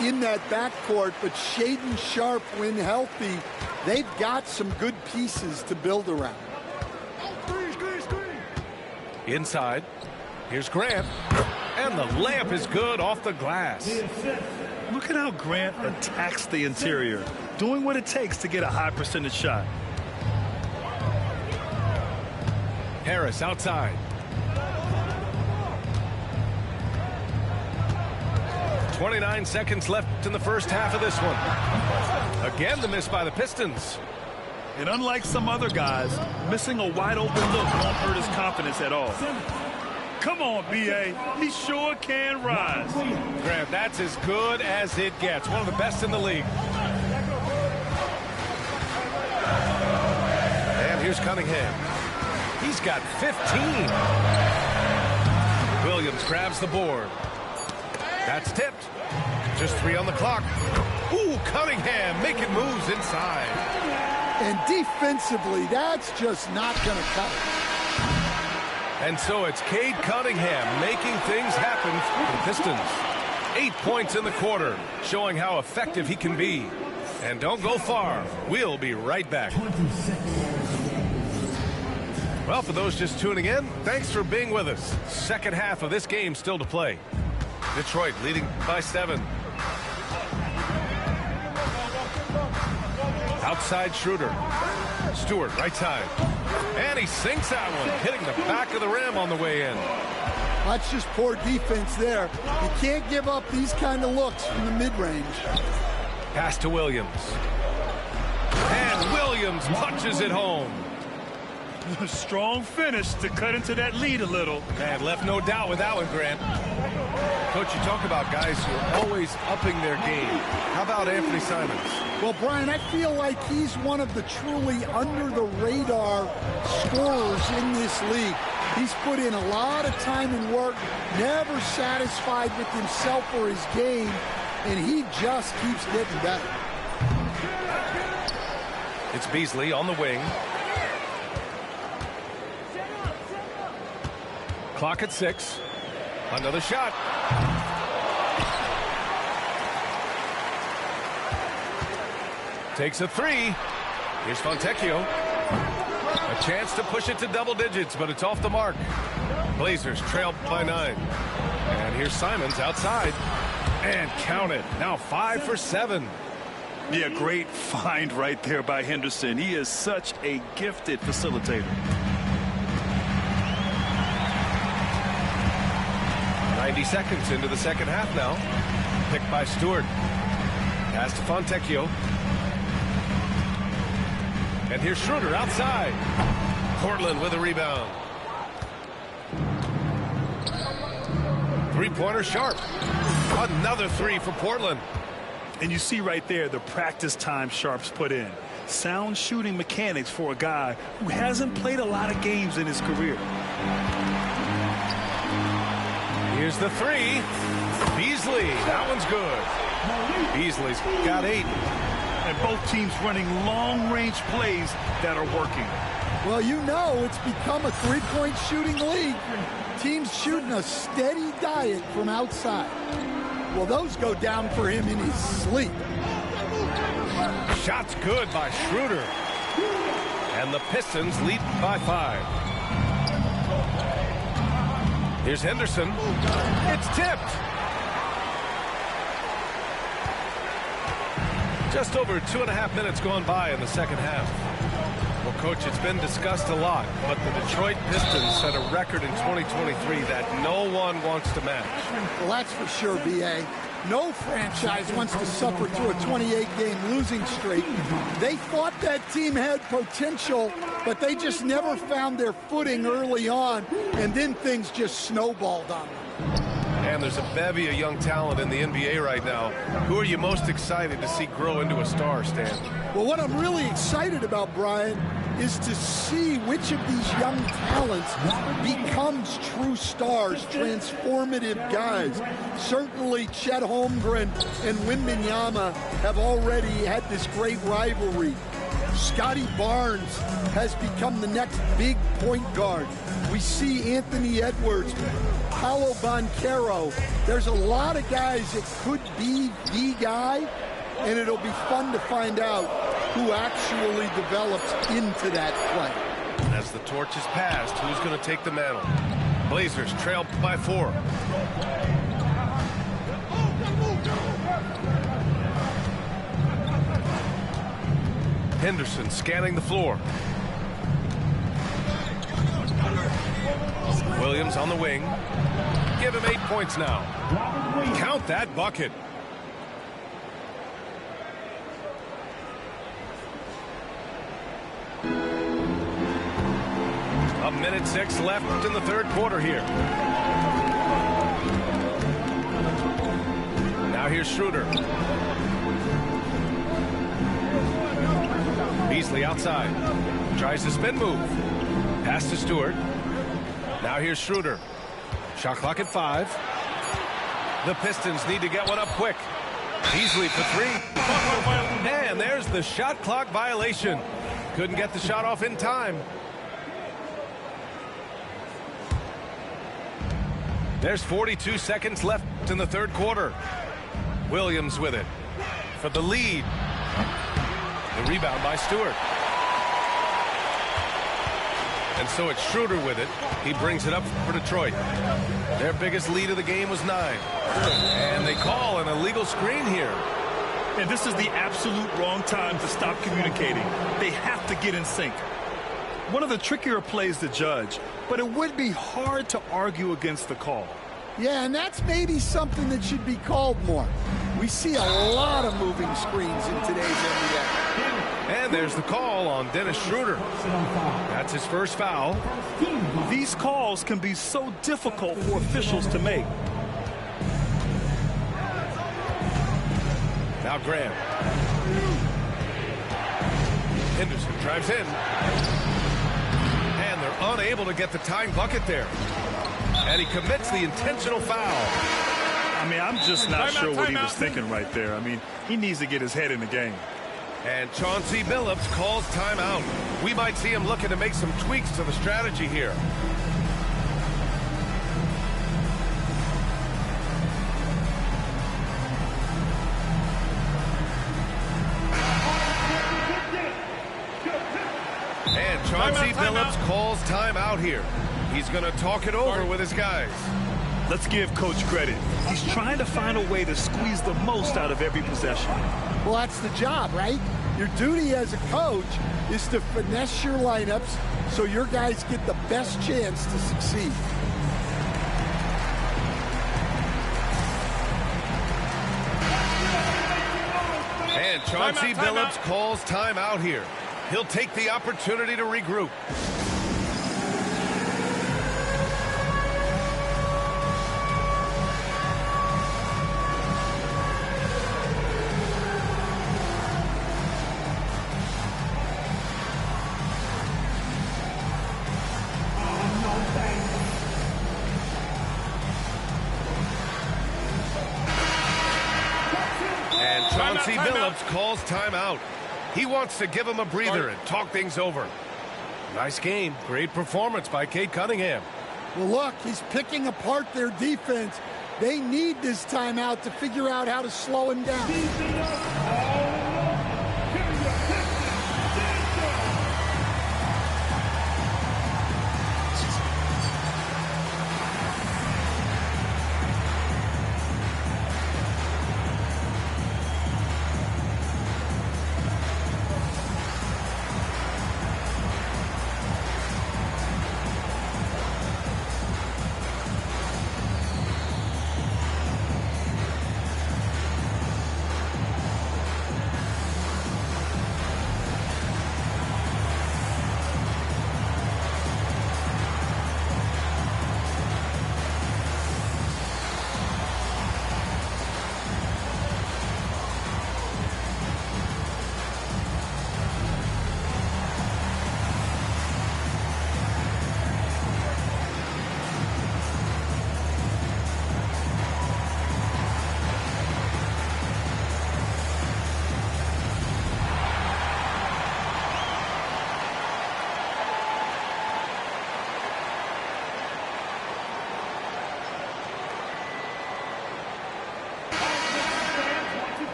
in that backcourt, but Shaedon Sharpe, when healthy, they've got some good pieces to build around. Inside, here's Grant, and the layup is good off the glass. Look at how Grant attacks the interior, doing what it takes to get a high percentage shot. Harris outside. 29 seconds left in the first half of this one. Again, the miss by the Pistons. And unlike some other guys, missing a wide open look won't hurt his confidence at all. Come on, B.A. He sure can rise. Grant, that's as good as it gets. One of the best in the league. And here's Cunningham. He's got 15. Williams grabs the board. That's tipped. Just 3 on the clock. Ooh, Cunningham making moves inside. And defensively, that's just not going to cut it. And so it's Cade Cunningham making things happen for the Pistons. 8 points in the quarter, showing how effective he can be. And don't go far. We'll be right back. Well, for those just tuning in, thanks for being with us. Second half of this game still to play. Detroit leading by 7. Outside Schroeder. Stewart, right side. And he sinks that one, hitting the back of the rim on the way in. That's just poor defense there. You can't give up these kind of looks from the mid-range. Pass to Williams. And Williams punches it home. A strong finish to cut into that lead a little. Man, left no doubt with that one, Grant. Coach, you talk about guys who are always upping their game. How about Anthony Simons? Well, Brian, I feel like he's one of the truly under-the-radar scorers in this league. He's put in a lot of time and work, never satisfied with himself or his game, and he just keeps getting better. It's Beasley on the wing. Clock at 6. Another shot. Takes a 3. Here's Fontecchio. A chance to push it to double digits, but it's off the mark. Blazers trail by 9. And here's Simons outside. And count it. Now 5 for 7. Yeah, great find right there by Henderson. He is such a gifted facilitator. 90 seconds into the second half now. Picked by Stewart. Pass to Fontecchio. And here's Schroeder outside. Portland with a rebound. Three-pointer Sharpe. Another 3 for Portland. And you see right there the practice time Sharpe's put in. Sound shooting mechanics for a guy who hasn't played a lot of games in his career. Here's the 3. Beasley. That one's good. Beasley's got 8. And both teams running long-range plays that are working. Well, you know it's become a three-point shooting league. Teams shooting a steady diet from outside. Well, those go down for him in his sleep. Shot's good by Schroeder. And the Pistons lead by 5. Here's Henderson. It's tipped. Just over 2.5 minutes gone by in the second half. Well, Coach, it's been discussed a lot, but the Detroit Pistons set a record in 2023 that no one wants to match. Well, that's for sure, B.A. No franchise wants to suffer through a 28-game losing streak. They thought that team had potential, but they just never found their footing early on, and then things just snowballed on them. And there's a bevy of young talent in the NBA right now. Who are you most excited to see grow into a star, Stan? Well, what I'm really excited about, Brian, is to see which of these young talents becomes true stars, transformative guys. Certainly Chet Holmgren and Wembanyama have already had this great rivalry. Scotty Barnes has become the next big point guard. We see Anthony Edwards, Paolo Banchero. There's a lot of guys that could be the guy, and it'll be fun to find out who actually develops into that play. As the torch is passed, who's going to take the mantle? Blazers trail by 4. Henderson scanning the floor. Williams on the wing. Give him 8 points now. Count that bucket. A minute 6 left in the third quarter here. Now here's Schroeder. Beasley outside. Tries to spin move. Pass to Stewart. Now here's Schroeder. Shot clock at 5. The Pistons need to get one up quick. Beasley for 3. And there's the shot clock violation. Couldn't get the shot off in time. There's 42 seconds left in the third quarter. Williams with it for the lead. The rebound by Stewart. And so it's Schroeder with it. He brings it up for Detroit. Their biggest lead of the game was 9. And they call an illegal screen here. And this is the absolute wrong time to stop communicating. They have to get in sync. One of the trickier plays to judge, but it would be hard to argue against the call. Yeah, and that's maybe something that should be called more. We see a lot of moving screens in today's NBA. And there's the call on Dennis Schroeder. That's his first foul. These calls can be so difficult for officials to make. Now Graham. Henderson drives in. And they're unable to get the tying bucket there. And he commits the intentional foul. I mean, I'm just not sure what he was thinking right there. I mean, he needs to get his head in the game. And Chauncey Billups calls timeout. We might see him looking to make some tweaks to the strategy here. And Chauncey Billups calls timeout here. He's going to talk it over with his guys. Let's give Coach credit. He's trying to find a way to squeeze the most out of every possession. Well, that's the job, right? Your duty as a coach is to finesse your lineups so your guys get the best chance to succeed. And Chauncey Billups calls timeout here. He'll take the opportunity to regroup. Chauncey Billups calls timeout. He wants to give him a breather and talk things over. Nice game. Great performance by Cade Cunningham. Well, look, he's picking apart their defense. They need this timeout to figure out how to slow him down.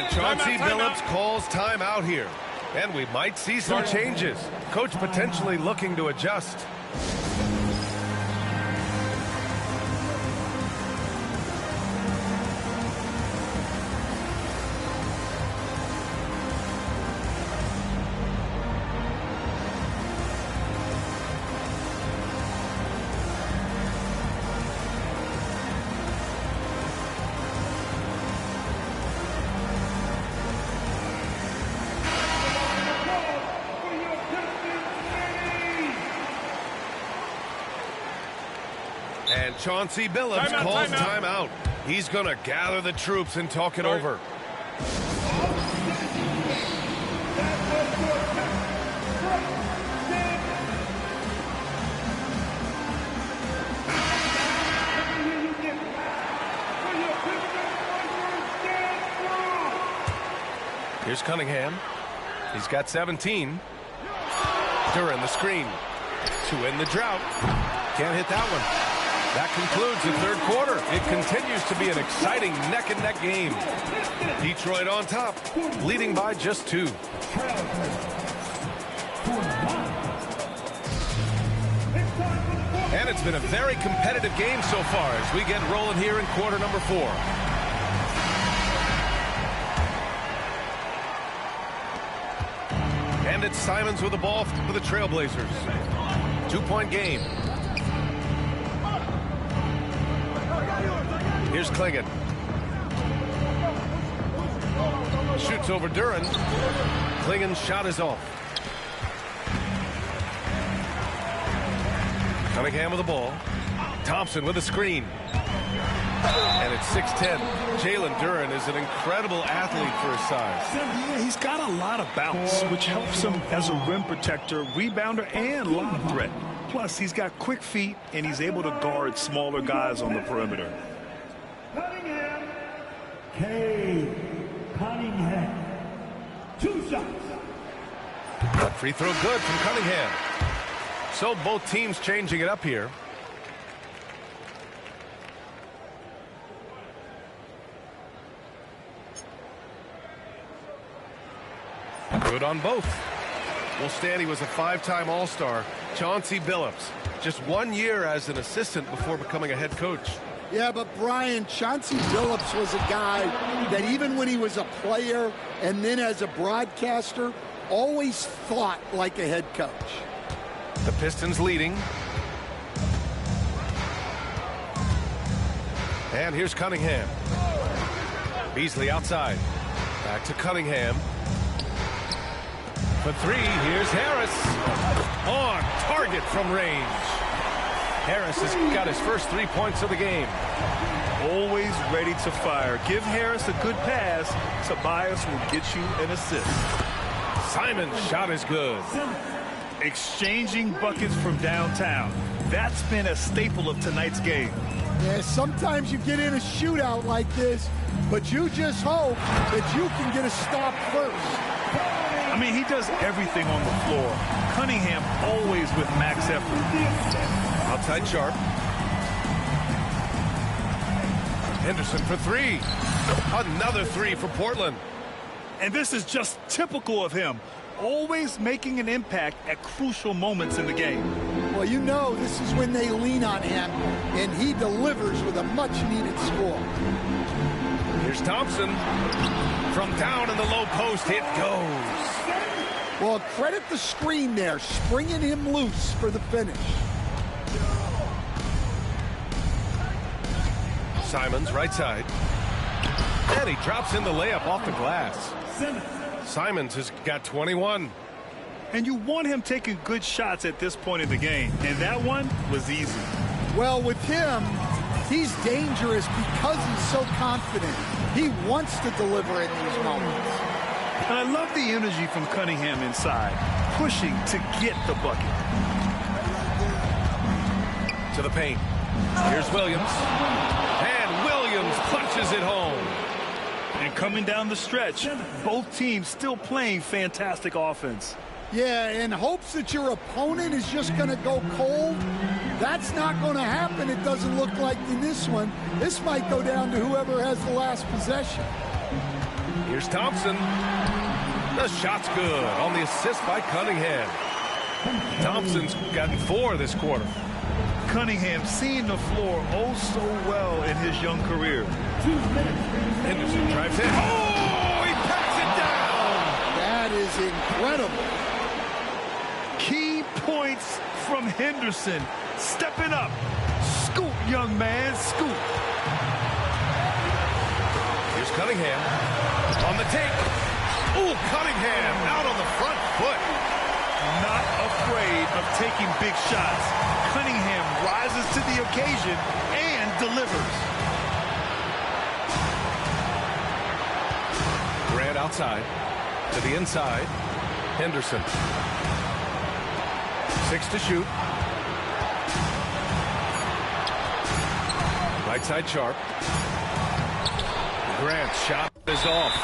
And Chauncey Billups calls timeout here. And we might see some changes. Coach potentially looking to adjust. And Chauncey Billups calls timeout. He's going to gather the troops and talk it over. Here's Cunningham. He's got 17. Duren the screen. To end the drought. Can't hit that one. That concludes the third quarter. It continues to be an exciting neck-and-neck game. Detroit on top, leading by just 2. And it's been a very competitive game so far as we get rolling here in quarter number 4. And it's Simons with the ball for the Trailblazers. 2-point game. Here's Clingan. Shoots over Duren. Clingan's shot is off. Cunningham with the ball. Thompson with a screen. And it's 6'10". Jalen Duren is an incredible athlete for his size. Yeah, he's got a lot of bounce, which helps him as a rim protector, rebounder, and lob threat. Plus, he's got quick feet, and he's able to guard smaller guys on the perimeter. Cunningham. Cunningham. 2 shots. Free throw good from Cunningham. So both teams changing it up here. Good on both. Well, Stanley was a 5-time All-Star. Chauncey Billups, just 1 year as an assistant before becoming a head coach. Yeah, but Brian, Chauncey Billups was a guy that even when he was a player and then as a broadcaster, always thought like a head coach. The Pistons leading. And here's Cunningham. Beasley outside. Back to Cunningham. For 3, here's Harris. On target from range. Harris has got his first 3 points of the game. Always ready to fire. Give Harris a good pass. Tobias will get you an assist. Simon's shot is good. Exchanging buckets from downtown. That's been a staple of tonight's game. Yeah, sometimes you get in a shootout like this, but you just hope that you can get a stop first. I mean, he does everything on the floor. Cunningham always with max effort. Outside Sharp. Henderson for 3. Another 3 for Portland. And this is just typical of him. Always making an impact at crucial moments in the game. Well, you know this is when they lean on him, and he delivers with a much-needed score. Here's Thompson. From down in the low post, it goes. Well, credit the screen there, springing him loose for the finish. Simons, right side. And he drops in the layup off the glass. Simons has got 21. And you want him taking good shots at this point in the game. And that one was easy. Well, with him, he's dangerous because he's so confident. He wants to deliver in these moments. And I love the energy from Cunningham inside, pushing to get the bucket. To the paint. Here's Williams. And Williams punches it home. And coming down the stretch, both teams still playing fantastic offense. Yeah, in hopes that your opponent is just going to go cold. That's not going to happen, it doesn't look like in this one. This might go down to whoever has the last possession. Here's Thompson. The shot's good on the assist by Cunningham. Thompson's gotten 4 this quarter. Cunningham seeing the floor oh so well in his young career. Henderson drives in. Oh, he packs it down. That is incredible. Key points from Henderson. Stepping up. Scoop, young man, scoop. Here's Cunningham on the take. Ooh, Cunningham out on the front foot. Not afraid of taking big shots. Cunningham rises to the occasion and delivers. Grant outside to the inside. Henderson. 6 to shoot. Right side Sharp. Grant's shot is off.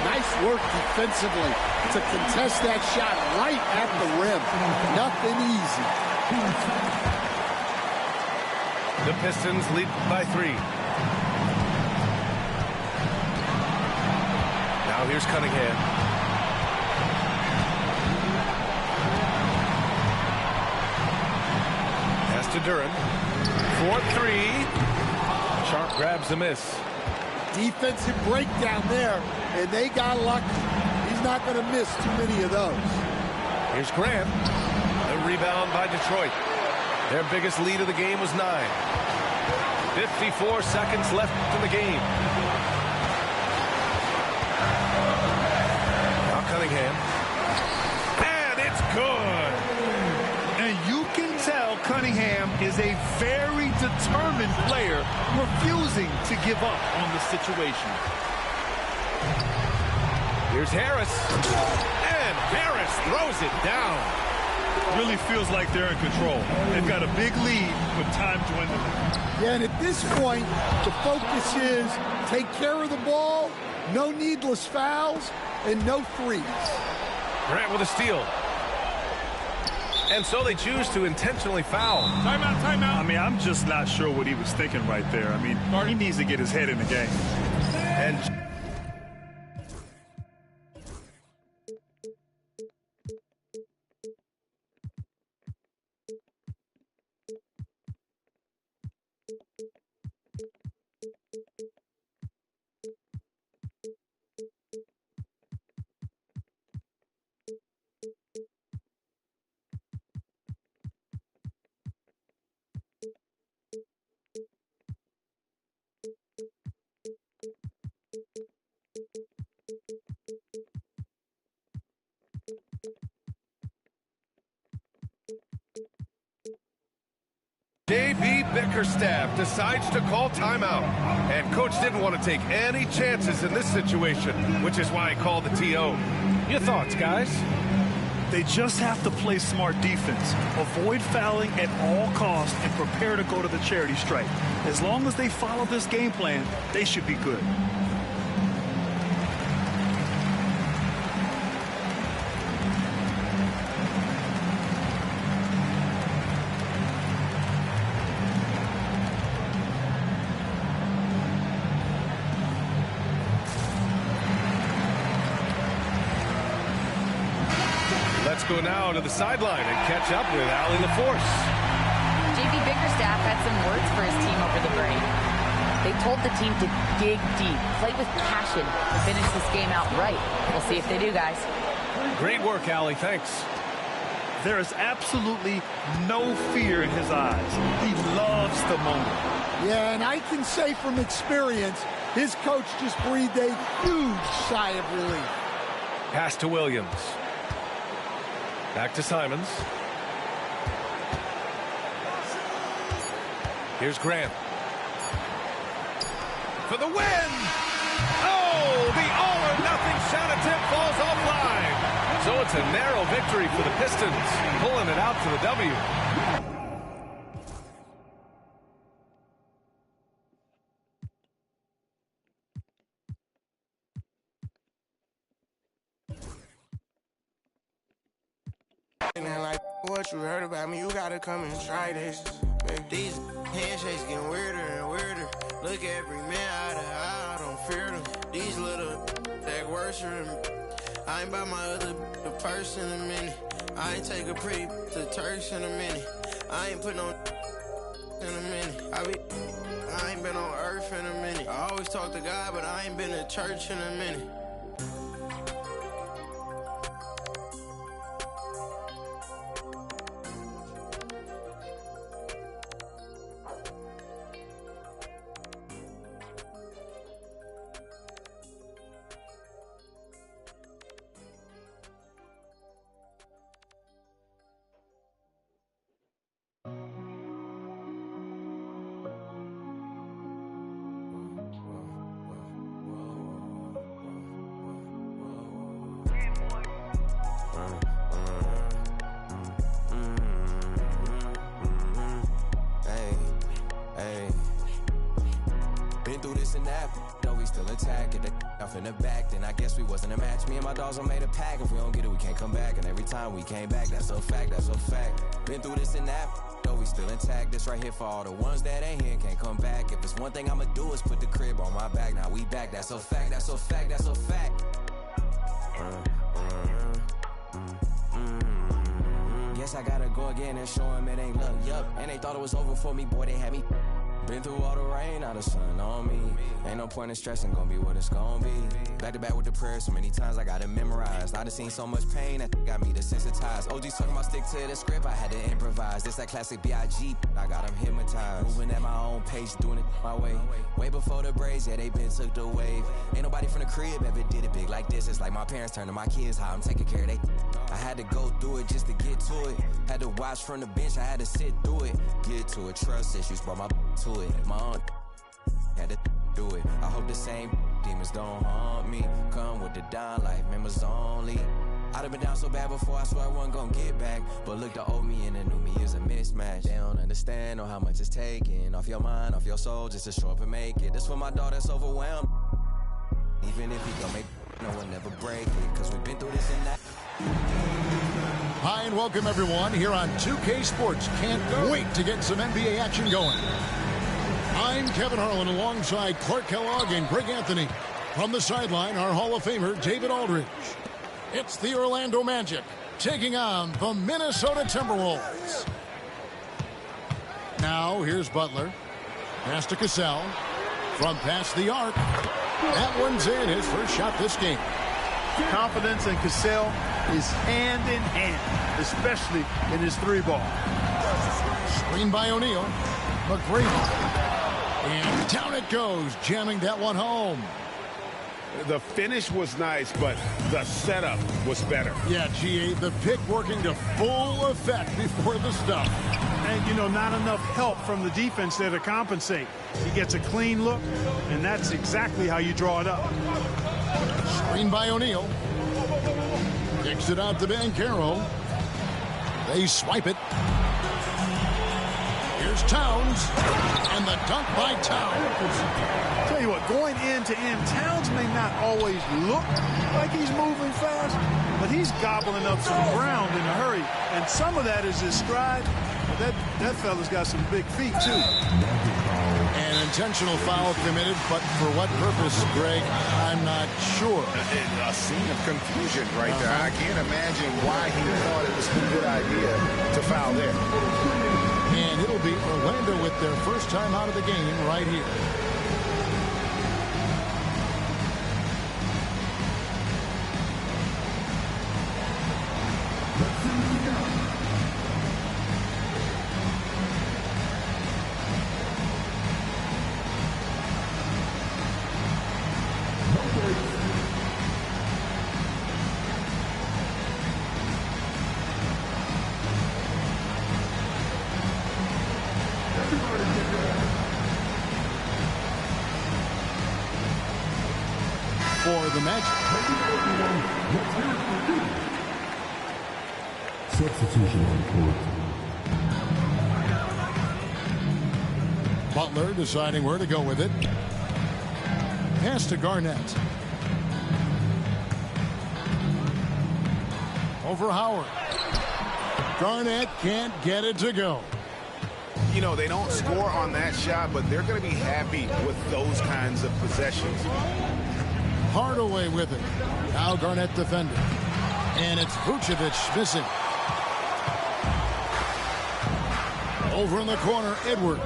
Nice work defensively to contest that shot right at the rim. Nothing easy. The Pistons lead by 3. Now here's Cunningham. Pass to Duren. 4-3. Sharp grabs the miss. Defensive breakdown there, and they got lucky. He's not going to miss too many of those. Here's Grant. The rebound by Detroit. Their biggest lead of the game was 9. 54 seconds left in the game. Now Cunningham. And it's good. And you can tell Cunningham is a very determined player, refusing to give up on the situation. Here's Harris. And Harris throws it down. Really feels like they're in control. They've got a big lead with time dwindling. Yeah, and at this point, the focus is take care of the ball, no needless fouls, and no threes. Grant with a steal. And so they choose to intentionally foul. Timeout, timeout. I mean, I'm just not sure what he was thinking right there. I mean, he needs to get his head in the game. And J.B. Bickerstaff decides to call timeout. And coach didn't want to take any chances in this situation, which is why he called the TO. Your thoughts, guys? They just have to play smart defense, avoid fouling at all costs, and prepare to go to the charity stripe. As long as they follow this game plan, they should be good. Let's go now to the sideline and catch up with Allie LaForce. J.B. Bickerstaff had some words for his team over the break. They told the team to dig deep, play with passion, to finish this game out right. We'll see if they do, guys. Great work, Allie. Thanks. There is absolutely no fear in his eyes. He loves the moment. Yeah, and I can say from experience, his coach just breathed a huge sigh of relief. Pass to Williams. Back to Simons. Here's Grant. For the win! Oh, the all-or-nothing shot attempt falls offline. So it's a narrow victory for the Pistons, pulling it out to the W. And like what you heard about me, you gotta come and try this. These handshakes getting weirder and weirder. Look every man out of eye, I don't fear them. These little that worship. I ain't buy my other purse in a minute. I ain't take a pretty to Turks in a minute. I ain't put no in a minute. I ain't been on earth in a minute. I always talk to God, but I ain't been to church in a minute. Been through this and that, though we still attack. Get the off in the back, then I guess we wasn't a match. Me and my dogs all made a pack. If we don't get it, we can't come back. And every time we came back, that's a fact, that's a fact. Been through this and that, though we still intact. This right here for all the ones that ain't here, can't come back. If it's one thing I'ma do is put the crib on my back. Now we back, that's a fact, that's a fact, that's a fact. Guess I gotta go again and show them it ain't luck, yup. And they thought it was over for me, boy, they had me. Been through all the rain, now the sun on me. Ain't no point in stressing, gonna be what it's gonna be. Back to back with the prayers, so many times I got it memorized. I done seen so much pain, that got me desensitized. OG's talking about stick to the script, I had to improvise. This that classic B.I.G., I got them hypnotized. Moving at my own pace, doing it my way. Way before the braids, yeah, they been took the wave. Ain't nobody from the crib ever did it big like this. It's like my parents turning my kids how I'm taking care of they. I had to go through it just to get to it. Had to watch from the bench, I had to sit through it. Get to it, trust issues, brought my to it. My aunt had to do it. I hope the same demons don't haunt me. Come with the down life, members only. I'd have been down so bad before, I swear I wasn't gonna get back. But look, the old me and the new me is a mismatch. They don't understand or how much it's taking off your mind, off your soul, just to show up and make it. This for my daughter that's overwhelmed. Even if he don't make no one never break it, cause we've been through this and that. Hi and welcome everyone here on 2K Sports. Can't wait to get some NBA action going. I'm Kevin Harlan alongside Clark Kellogg and Greg Anthony. From the sideline, our Hall of Famer David Aldridge. It's the Orlando Magic taking on the Minnesota Timberwolves. Now here's Butler. Pass to Cassell. From past the arc. That one's in, his first shot this game. Confidence in Cassell is hand in hand, especially in his three ball. Screen by O'Neal. McGrady. And down it goes, jamming that one home. The finish was nice, but the setup was better. Yeah, GA, the pick working to full effect before the stuff. And, you know, not enough help from the defense there to compensate. He gets a clean look, and that's exactly how you draw it up. Screen by O'Neal. Kicks it out to Banchero. They swipe it. Here's Towns. And the dunk by Towns. Tell you what, going end to end, Towns may not always look like he's moving fast, but he's gobbling up some ground in a hurry. And some of that is his stride. That fella's got some big feet, too. An intentional foul committed, but for what purpose, Greg, I'm not sure. A scene of confusion right there. I can't imagine why he thought it was a good idea to foul there. And it'll be Orlando with their first time out of the game right here. For the Magic. Substitution on court. Butler deciding where to go with it. Pass to Garnett. Over Howard. Garnett can't get it to go. You know, they don't score on that shot, but they're going to be happy with those kinds of possessions. Hardaway with it. Now Garnett defending. And it's Vucevic missing. Over in the corner, Edwards.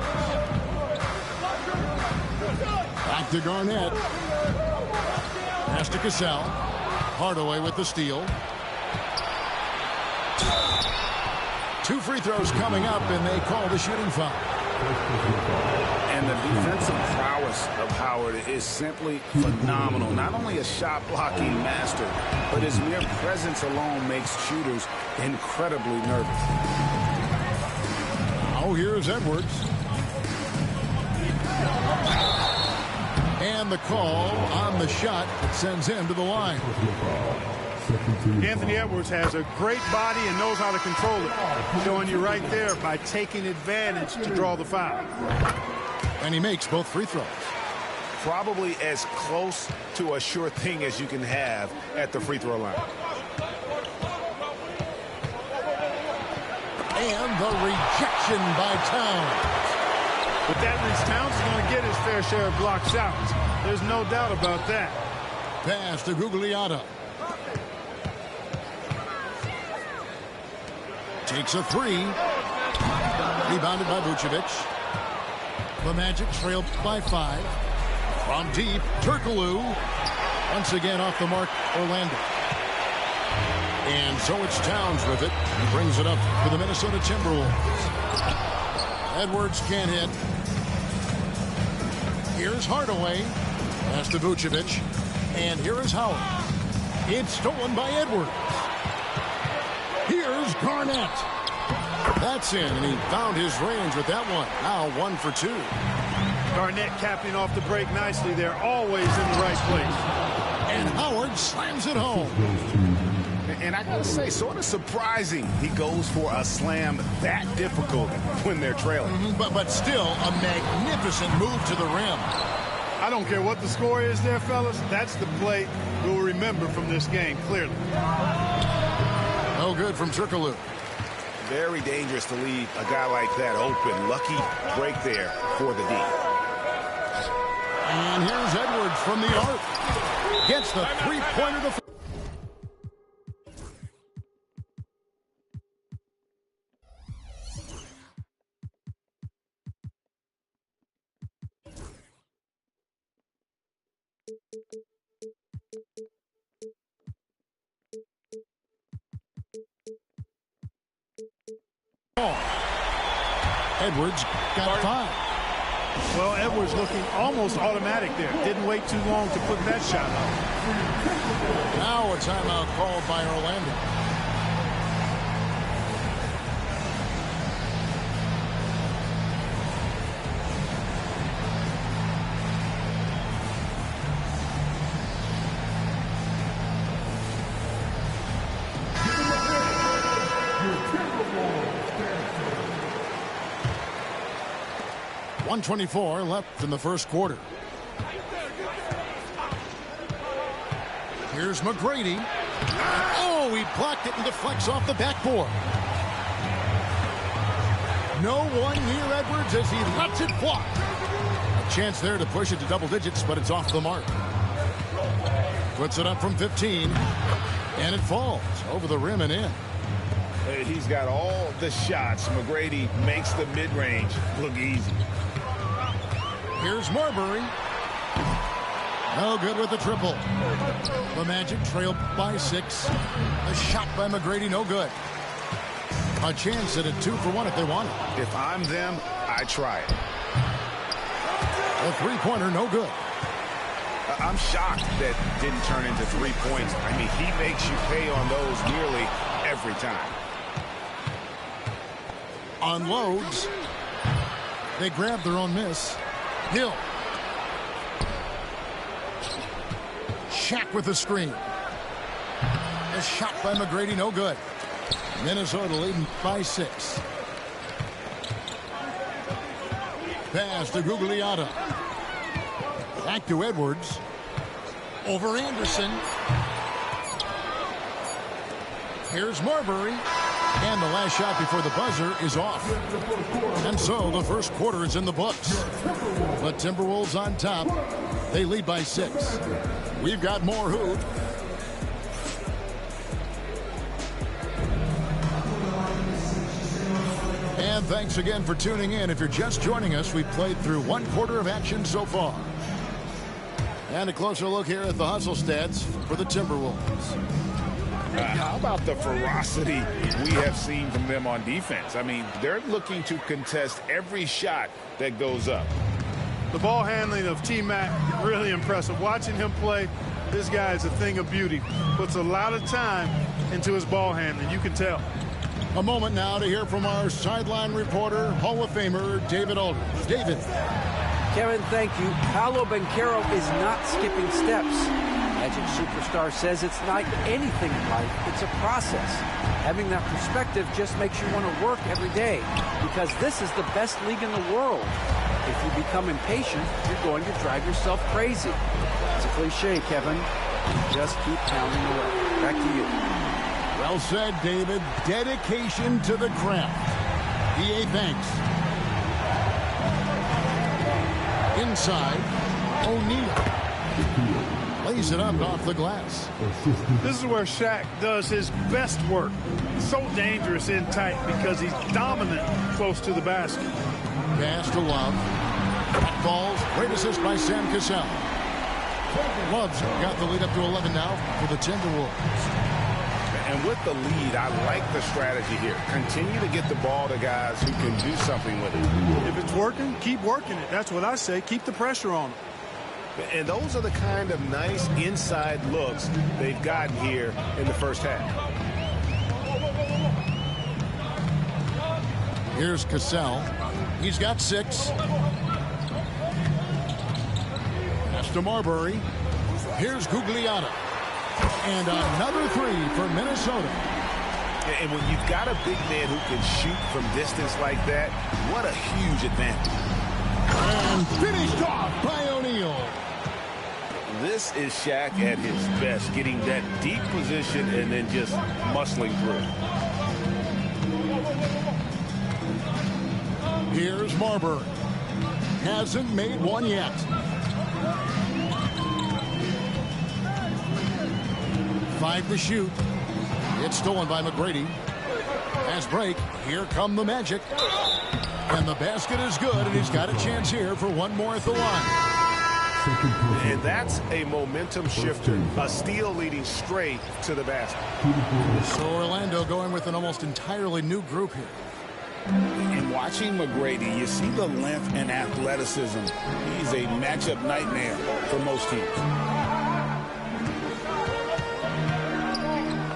Back to Garnett. Pass to Cassell. Hardaway with the steal. 2 free throws coming up, and they call the shooting foul. And the defensive prowess of Howard is simply phenomenal. Not only a shot blocking master, but his mere presence alone makes shooters incredibly nervous. Oh, here's Edwards. And the call on the shot that sends him to the line. Anthony Edwards has a great body and knows how to control it. Showing you right there by taking advantage to draw the foul. And he makes both free throws. Probably as close to a sure thing as you can have at the free throw line. And the rejection by Towns. With that reach, Towns is going to get his fair share of block shots. There's no doubt about that. Pass to Gugliotta. Takes a 3. Rebounded by Vucevic. The Magic trailed by 5. From deep, Turkoglu. Once again off the mark, Orlando. And so it's Towns with it. He brings it up for the Minnesota Timberwolves. Edwards can't hit. Here's Hardaway. Pass to Vucevic. And here is Howard. It's stolen by Edwards. Here's Garnett. That's in, and he found his range with that one. Now 1 for 2. Garnett capping off the break nicely there. Always in the right place. And Howard slams it home. And I gotta say, sort of surprising he goes for a slam that difficult when they're trailing. But still a magnificent move to the rim. I don't care what the score is there, fellas. That's the play we'll remember from this game, clearly. No good from Turkoglu. Very dangerous to leave a guy like that open. Lucky break there for the D. And here's Edwards from the arc. Gets the three-pointer to... Edwards got 5. Well, Edwards looking almost automatic there. Didn't wait too long to put that shot up. Now a timeout called by Orlando. .124 left in the first quarter. Here's McGrady. Oh, he blocked it and deflects off the backboard. No one near Edwards as he lets it fly. A chance there to push it to double digits, but it's off the mark. Puts it up from 15, and it falls over the rim and in. He's got all the shots. McGrady makes the mid-range look easy. Here's Marbury. No good with the triple. The Magic trailed by 6. The shot by McGrady, no good. A chance at a 2 for 1 if they want it. If I'm them, I try it. A three-pointer, no good. I'm shocked that didn't turn into 3 points. I mean, he makes you pay on those nearly every time. Unloads. They grab their own miss. Hill. Shaq with the screen. A shot by McGrady, no good. Minnesota leading by 6. Pass to Gugliotta. Back to Edwards. Over Anderson. Here's Marbury. And the last shot before the buzzer is off. And so the first quarter is in the books. The Timberwolves on top. They lead by 6. We've got more hoop. And thanks again for tuning in. If you're just joining us, we've played through 1 quarter of action so far. And a closer look here at the hustle stats for the Timberwolves. How about the ferocity we have seen from them on defense? I mean, they're looking to contest every shot that goes up. The ball handling of T-Mac, really impressive. Watching him play, this guy is a thing of beauty. Puts a lot of time into his ball handling. You can tell. A moment now to hear from our sideline reporter, Hall of Famer David Aldridge. David. Kevin, thank you. Paolo Banchero is not skipping steps. Magic Superstar says it's like anything in life. It's a process. Having that perspective just makes you want to work every day because this is the best league in the world. If you become impatient, you're going to drive yourself crazy. It's a cliche, Kevin. Just keep pounding away. Back to you. Well said, David. Dedication to the craft. E.A. Banks. Inside, O'Neal. Lays it up off the glass. This is where Shaq does his best work. So dangerous in tight because he's dominant close to the basket. Pass to Love. That falls. Great assist by Sam Cassell. Love's got the lead up to 11 now for the Timberwolves. And with the lead, I like the strategy here. Continue to get the ball to guys who can do something with it. If it's working, keep working it. That's what I say. Keep the pressure on them. And those are the kind of nice inside looks they've gotten here in the first half. Here's Cassell. He's got 6. Pass to Marbury. Here's Gugliotta. And another 3 for Minnesota. And when you've got a big man who can shoot from distance like that, what a huge advantage. And finished off by O'Neal. This is Shaq at his best, getting that deep position and then just muscling through. Here's Marbury. Hasn't made one yet. Five to shoot. It's stolen by McGrady. Fast break. Here come the Magic. And the basket is good, and he's got a chance here for one more at the line. And that's a momentum shifter. A steal leading straight to the basket. So Orlando going with an almost entirely new group here. And watching McGrady, you see the length and athleticism. He's a matchup nightmare for most teams.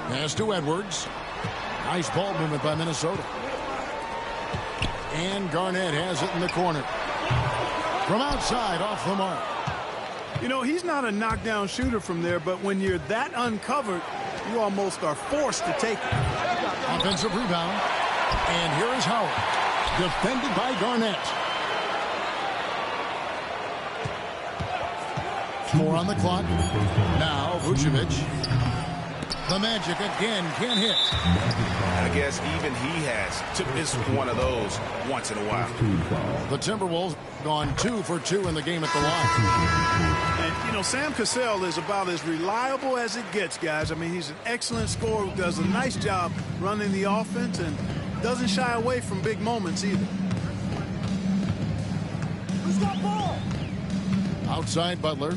Pass to Edwards. Nice ball movement by Minnesota. And Garnett has it in the corner. From outside, off the mark. You know, he's not a knockdown shooter from there, but when you're that uncovered, you almost are forced to take it. Offensive rebound. And here is Howard. Defended by Garnett. 4 on the clock. Now Vucevic. The Magic again can't hit. I guess even he has to miss one of those once in a while. The Timberwolves gone 2 for 2 in the game at the line. And, you know, Sam Cassell is about as reliable as it gets, guys. I mean, he's an excellent scorer who does a nice job running the offense and doesn't shy away from big moments either. Who's got ball? Outside Butler.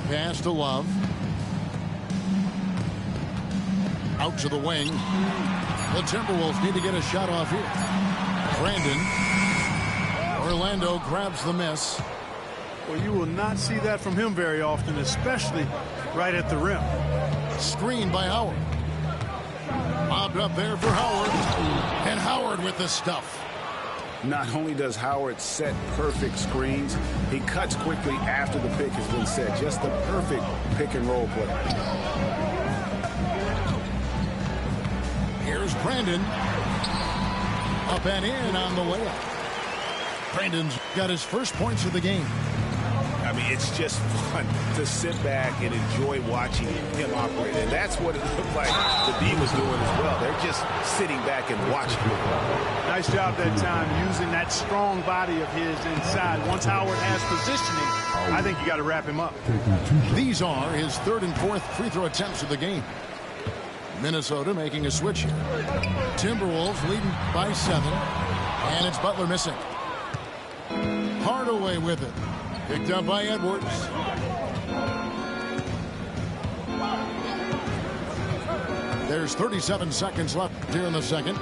Pass to Love. Out to the wing. The Timberwolves need to get a shot off here. Brandon. Orlando grabs the miss. Well, you will not see that from him very often, especially right at the rim. Screen by Howard. Mobbed up there for Howard. And Howard with the stuff. Not only does Howard set perfect screens, he cuts quickly after the pick has been set. Just the perfect pick and roll play. Here's Brandon. Up and in on the layup. Brandon's got his first points of the game. I mean, it's just fun to sit back and enjoy watching him operate. And that's what it looked like the D was doing as well. They're just sitting back and watching. Nice job that time using that strong body of his inside. Once Howard has positioning, I think you got to wrap him up. These are his 3rd and 4th free throw attempts of the game. Minnesota making a switch here. Timberwolves leading by 7. And it's Butler missing. Hardaway with it. Picked up by Edwards. There's 37 seconds left here in the second.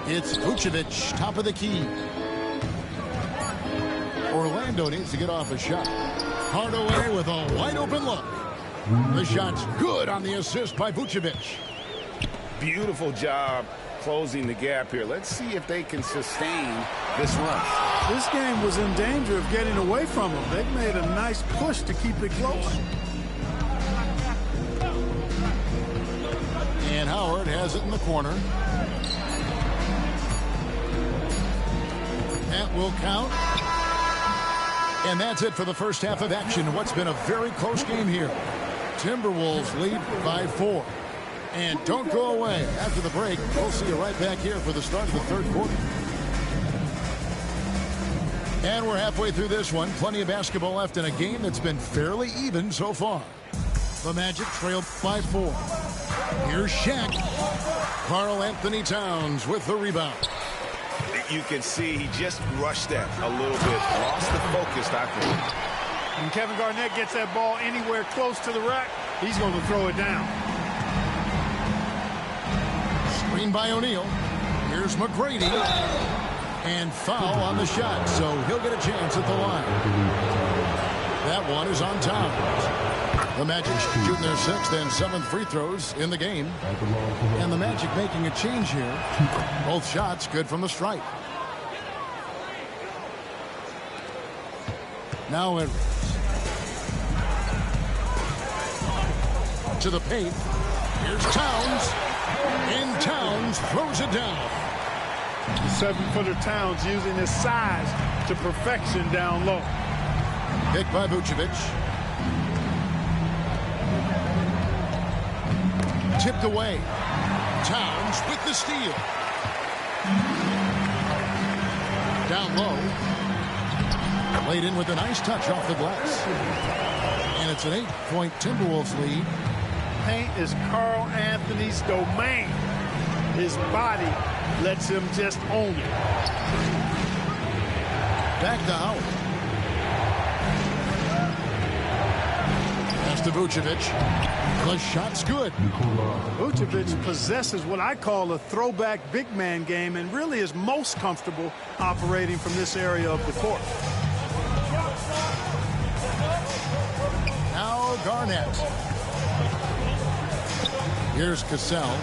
It's Vucevic, top of the key. Orlando needs to get off a shot. Hardaway with a wide open look. The shot's good on the assist by Vucevic. Beautiful job closing the gap here. Let's see if they can sustain this run. This game was in danger of getting away from them. They've made a nice push to keep it close. And Howard has it in the corner. That will count. And that's it for the first half of action. What's been a very close game here. Timberwolves lead by 4. And don't go away. After the break, we'll see you right back here for the start of the 3rd quarter. And we're halfway through this one. Plenty of basketball left in a game that's been fairly even so far. The Magic trail by 4. Here's Shaq. Karl Anthony Towns with the rebound. You can see he just rushed that a little bit. Lost the focus, I think. When Kevin Garnett gets that ball anywhere close to the rack, he's going to throw it down. Screen by O'Neal. Here's McGrady. And foul on the shot, so he'll get a chance at the line. That one is on Towns. The Magic shooting their 6th and 7th free throws in the game. And the Magic making a change here. Both shots good from the stripe. Now Edwards. To the paint. Here's Towns. And Towns throws it down. The 7-footer Towns using his size to perfection down low. Picked by Vucevic. Tipped away. Towns with the steal. Down low. Laid in with a nice touch off the glass. And it's an 8-point Timberwolves lead. Paint is Karl Anthony's domain. His body lets him just own it. Back to Howard. Pass to Vucevic. The shot's good. Vucevic possesses what I call a throwback big man game and really is most comfortable operating from this area of the court. Now Garnett. Here's Cassell.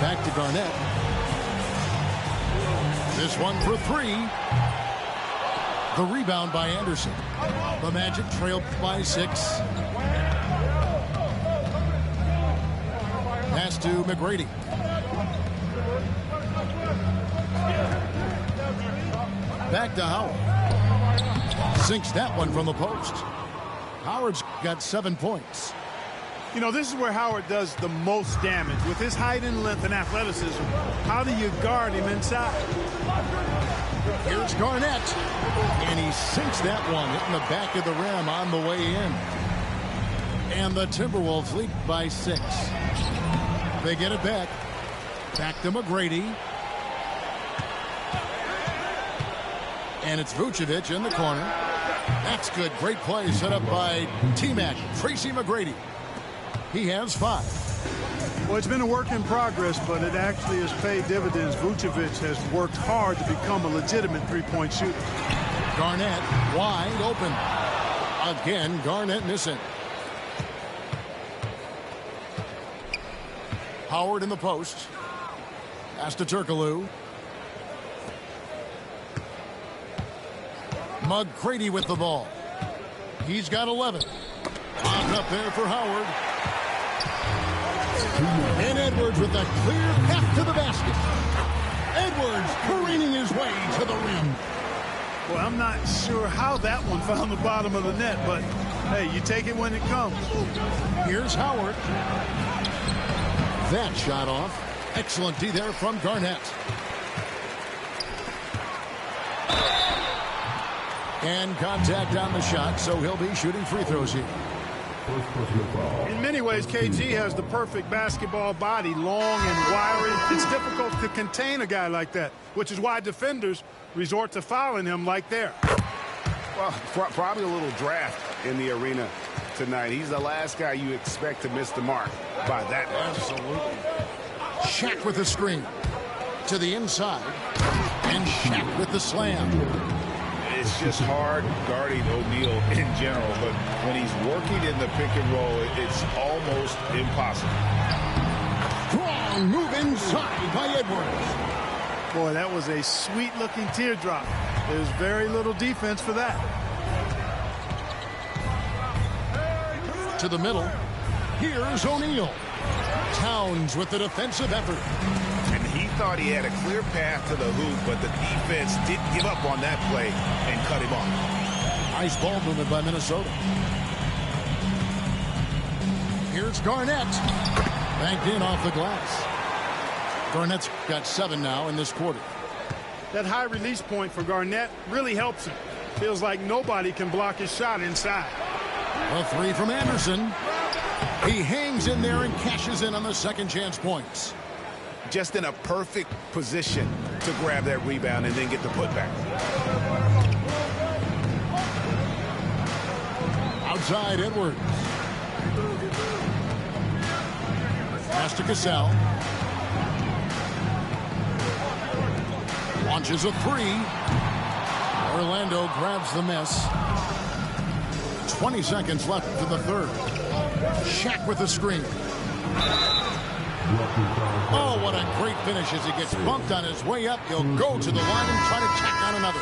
Back to Garnett. This one for 3. The rebound by Anderson. The Magic trail by 6. Pass to McGrady. Back to Howard. Sinks that one from the post. Howard's got 7 points. You know, this is where Howard does the most damage. With his height and length and athleticism, how do you guard him inside? Here's Garnett. And he sinks that one, hitting the back of the rim on the way in. And the Timberwolves lead by 6. They get it back. Back to McGrady. And it's Vucevic in the corner. That's good. Great play set up by T-Mac, Tracy McGrady. He has 5. Well, it's been a work in progress, but it actually has paid dividends. Vucevic has worked hard to become a legitimate three-point shooter. Garnett wide open. Again, Garnett missing. Howard in the post. Pass to Turkoglu. McGrady with the ball. He's got 11. Locked up there for Howard. And Edwards with a clear path to the basket. Edwards careening his way to the rim. Well, I'm not sure how that one found the bottom of the net, but hey, you take it when it comes. Here's Howard. That shot off. Excellent D there from Garnett. And contact on the shot, so he'll be shooting free throws here. In many ways, KG has the perfect basketball body, long and wiry. It's difficult to contain a guy like that, which is why defenders resort to fouling him like there. Well, probably a little draft in the arena tonight. He's the last guy you expect to miss the mark by that much. Absolutely. Shaq with the screen to the inside, and Shaq with the slam. It's just hard guarding O'Neal in general, but when he's working in the pick and roll, it's almost impossible. Strong move inside by Edwards. Boy, that was a sweet-looking teardrop. There's very little defense for that. To the middle. Here's O'Neal. Towns with the defensive effort. And he thought he had a clear path to the hoop, but the defense didn't give up on that play and cut him off. Nice ball movement by Minnesota. Here's Garnett. Banked in off the glass. Garnett's got 7 now in this quarter. That high release point for Garnett really helps him. Feels like nobody can block his shot inside. A 3 from Anderson. He hangs in there and cashes in on the second chance points. Just in a perfect position to grab that rebound and then get the putback. Outside Edwards. Pass to Cassell. Launches a 3. Orlando grabs the miss. 20 seconds left for the third. Shaq with the screen. Oh, what a great finish as he gets bumped on his way up. He'll go to the line and try to tack on another.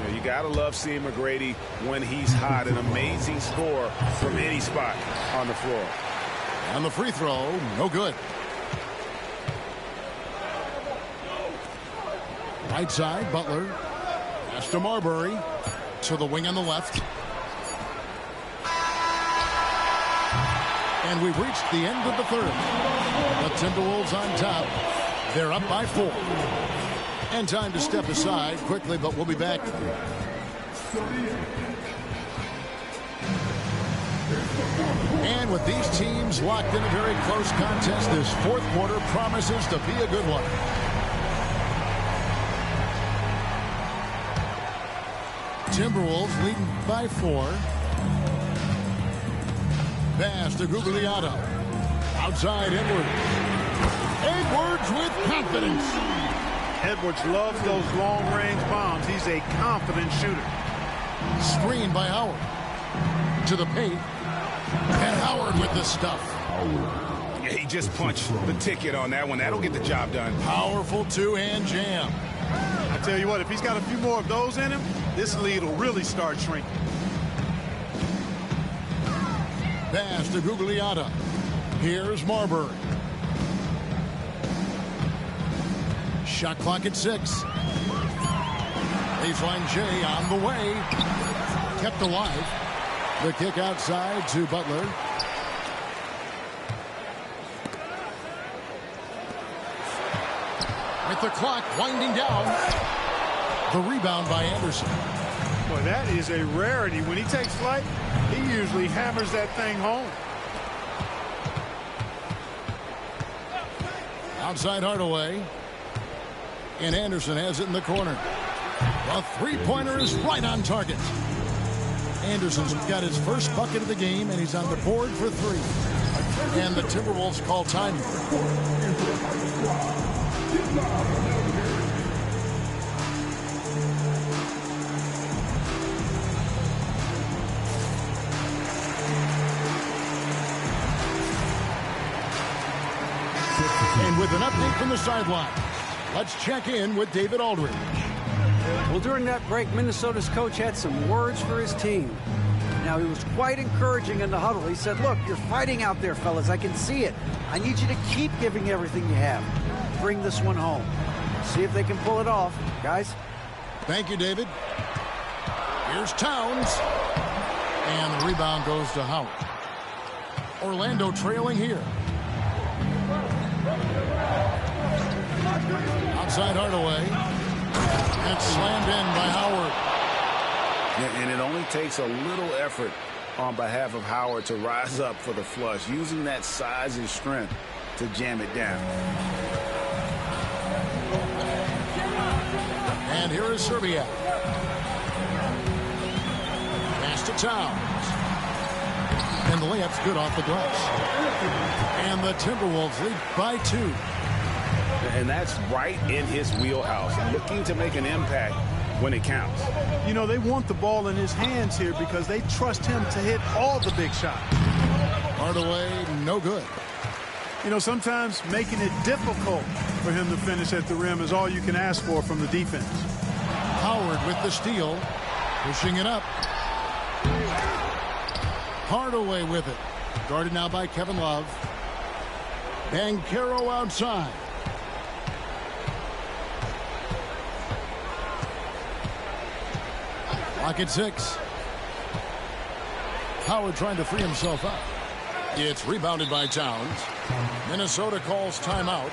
Yeah, you got to love seeing McGrady when he's hot. An amazing score from any spot on the floor. And the free throw, no good. Right side, Butler. Pass to Marbury. To the wing on the left. And we've reached the end of the third. The Timberwolves on top. They're up by 4. And time to step aside quickly, but we'll be back. And with these teams locked in a very close contest, this fourth quarter promises to be a good one. Timberwolves leading by 4. Pass to Gugliotta. Outside Edwards. Edwards with confidence. Edwards loves those long-range bombs. He's a confident shooter. Screen by Howard. To the paint. And Howard with the stuff. Yeah, he just punched the ticket on that one. That'll get the job done. Powerful two-hand jam. I tell you what, if he's got a few more of those in him, this lead will really start shrinking. Pass to Gugliotta. Here's Marbury. Shot clock at 6. Baseline J on the way. Kept alive. The kick outside to Butler. With the clock winding down. The rebound by Anderson. Boy, that is a rarity. When he takes flight, he usually hammers that thing home. Outside Hardaway. And Anderson has it in the corner. The three-pointer is right on target. Anderson's got his first bucket of the game, and he's on the board for 3. And the Timberwolves call time. And with an update from the sideline, let's check in with David Aldridge. Well, during that break, Minnesota's coach had some words for his team. Now, he was quite encouraging in the huddle. He said, look, you're fighting out there, fellas. I can see it. I need you to keep giving everything you have. Bring this one home. See if they can pull it off. Guys? Thank you, David. Here's Towns. And the rebound goes to Howard. Orlando trailing here. Outside Hardaway. And slammed in by Howard. Yeah, and it only takes a little effort on behalf of Howard to rise up for the flush, using that size and strength to jam it down. And here is Serbia. Pass to Towns. And the layup's good off the glass. And the Timberwolves lead by 2. And that's right in his wheelhouse, looking to make an impact when it counts. You know, they want the ball in his hands here because they trust him to hit all the big shots. Hardaway, no good. You know, sometimes making it difficult for him to finish at the rim is all you can ask for from the defense. Howard with the steal, pushing it up. Hardaway with it. Guarded now by Kevin Love. Banchero outside. Lock at 6. Howard trying to free himself up. It's rebounded by Towns. Minnesota calls timeout.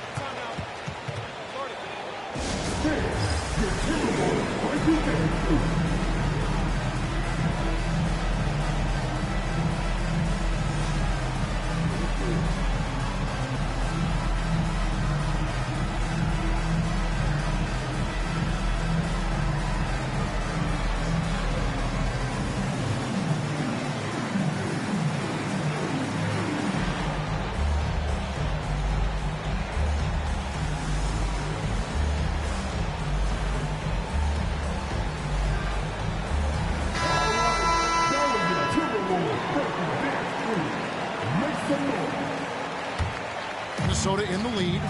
Minnesota in the lead.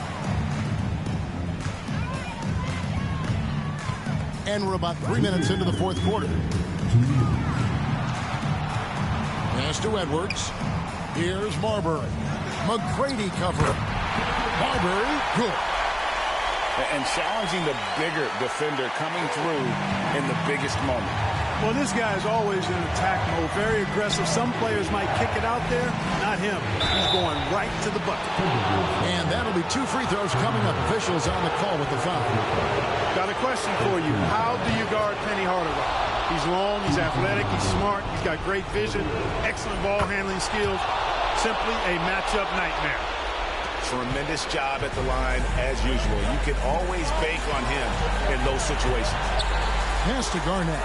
And we're about 3 minutes into the fourth quarter. Pass to Edwards. Here's Marbury. McGrady cover. Marbury, good. And challenging the bigger defender coming through in the biggest moment. Well, this guy is always in attack mode, very aggressive. Some players might kick it out there, not him. He's going right to the bucket. And that'll be 2 free throws coming up. Officials on the call with the foul. Got a question for you. How do you guard Penny Hardaway? He's long, he's athletic, he's smart, he's got great vision, excellent ball handling skills. Simply a matchup nightmare. Tremendous job at the line as usual. You can always bank on him in those situations. Pass to Garnett.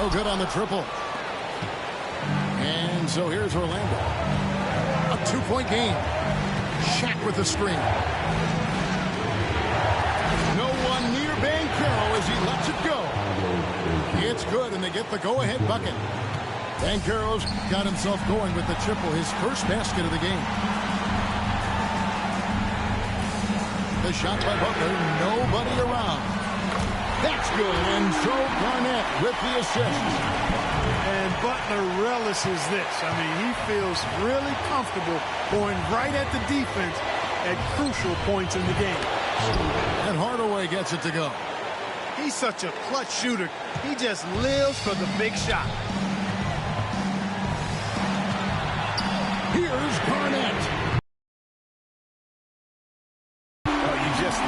No good on the triple. And so here's Orlando. A 2-point game. Shaq with the screen. No one near Banchero as he lets it go. It's good, and they get the go-ahead bucket. Banchero's got himself going with the triple, his first basket of the game. The shot by Butler, nobody around. That's good, and so Garnett with the assist. And Butler relishes this. I mean, he feels really comfortable going right at the defense at crucial points in the game. And Hardaway gets it to go. He's such a clutch shooter. He just lives for the big shot. Here's Garnett.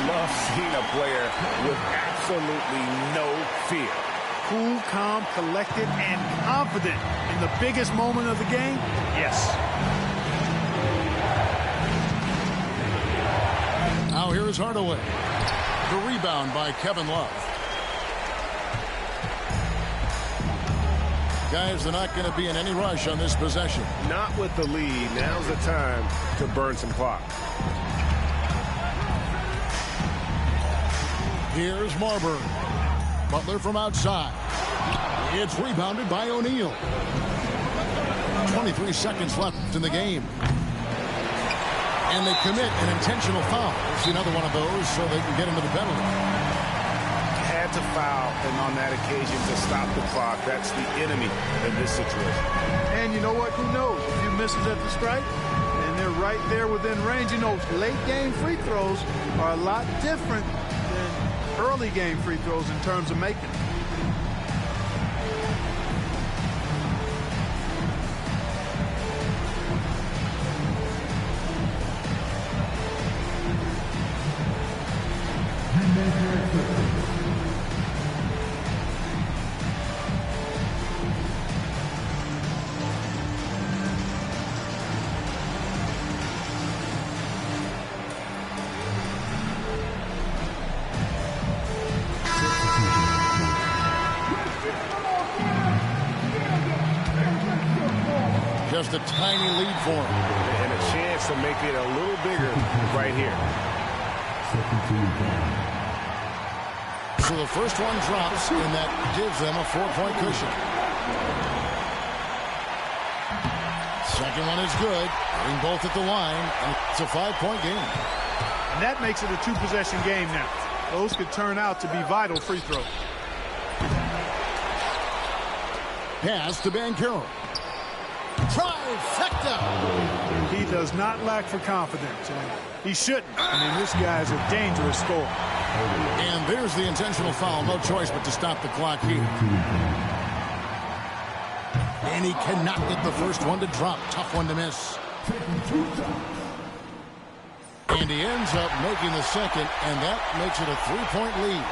Love seeing a player with absolutely no fear. Cool, calm, collected, and confident in the biggest moment of the game? Yes. Now here is Hardaway. The rebound by Kevin Love. Guys, they're not going to be in any rush on this possession. Not with the lead. Now's the time to burn some clock. Here's Marbury. Butler from outside. It's rebounded by O'Neal. 23 seconds left in the game. And they commit an intentional foul. It's another one of those so they can get into the penalty. Had to foul, and on that occasion to stop the clock. That's the enemy in this situation. And you know what? Who knows? If you misses at the strike, and they're right there within range. You know, late game free throws are a lot different than early game free throws in terms of making them. Just a tiny lead for him. And a chance to make it a little bigger right here. So the first one drops, and that gives them a 4-point cushion. Second one is good. Hitting both at the line, and it's a 5-point game. And that makes it a 2-possession game now. Those could turn out to be vital free throws. Pass to Banchero. Trifecta! He does not lack for confidence, and he shouldn't. I mean, this guy is a dangerous scorer. And there's the intentional foul. No choice but to stop the clock here. And he cannot get the first one to drop. Tough one to miss. And he ends up making the second, and that makes it a 3-point lead.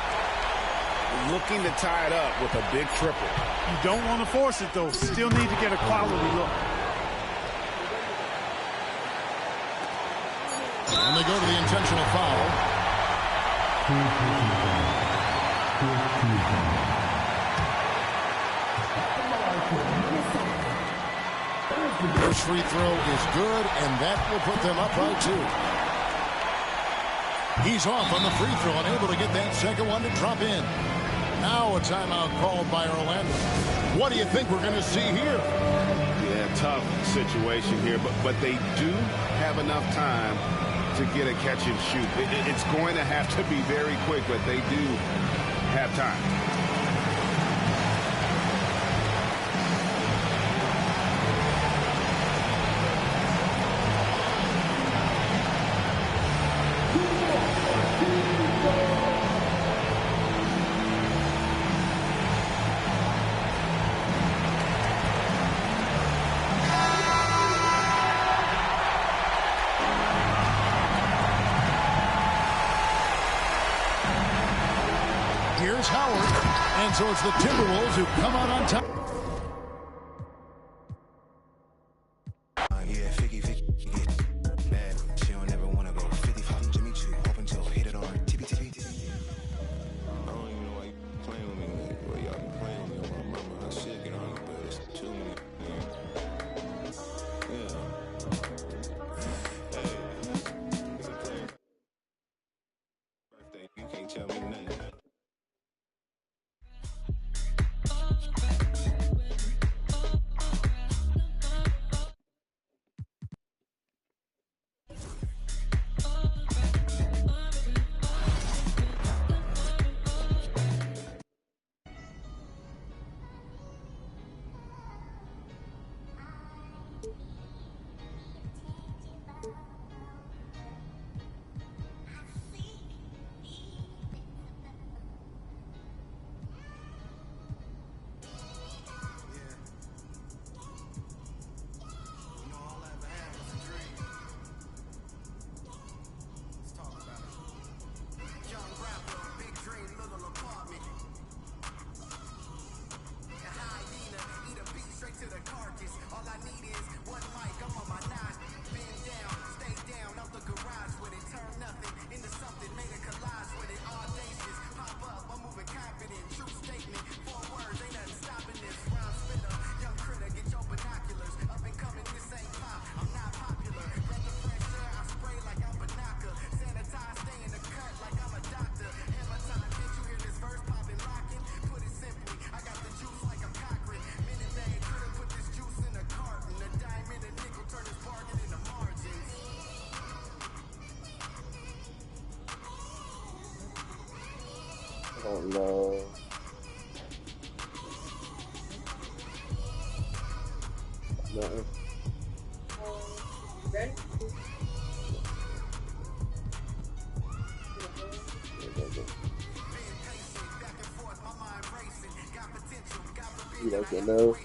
Looking to tie it up with a big triple. You don't want to force it, though. Still need to get a quality look. And they go to the intentional foul. First free throw is good, and that will put them up by 2. He's off on the free throw, unable to get that second one to drop in. Now a timeout called by Orlando. What do you think we're going to see here? Yeah, tough situation here, but they do have enough time to get a catch and shoot. It's going to have to be very quick, but they do have time. Here's Howard, and so it's the Timberwolves who come out on top. Oh no. Nothing. Ready? You like to know?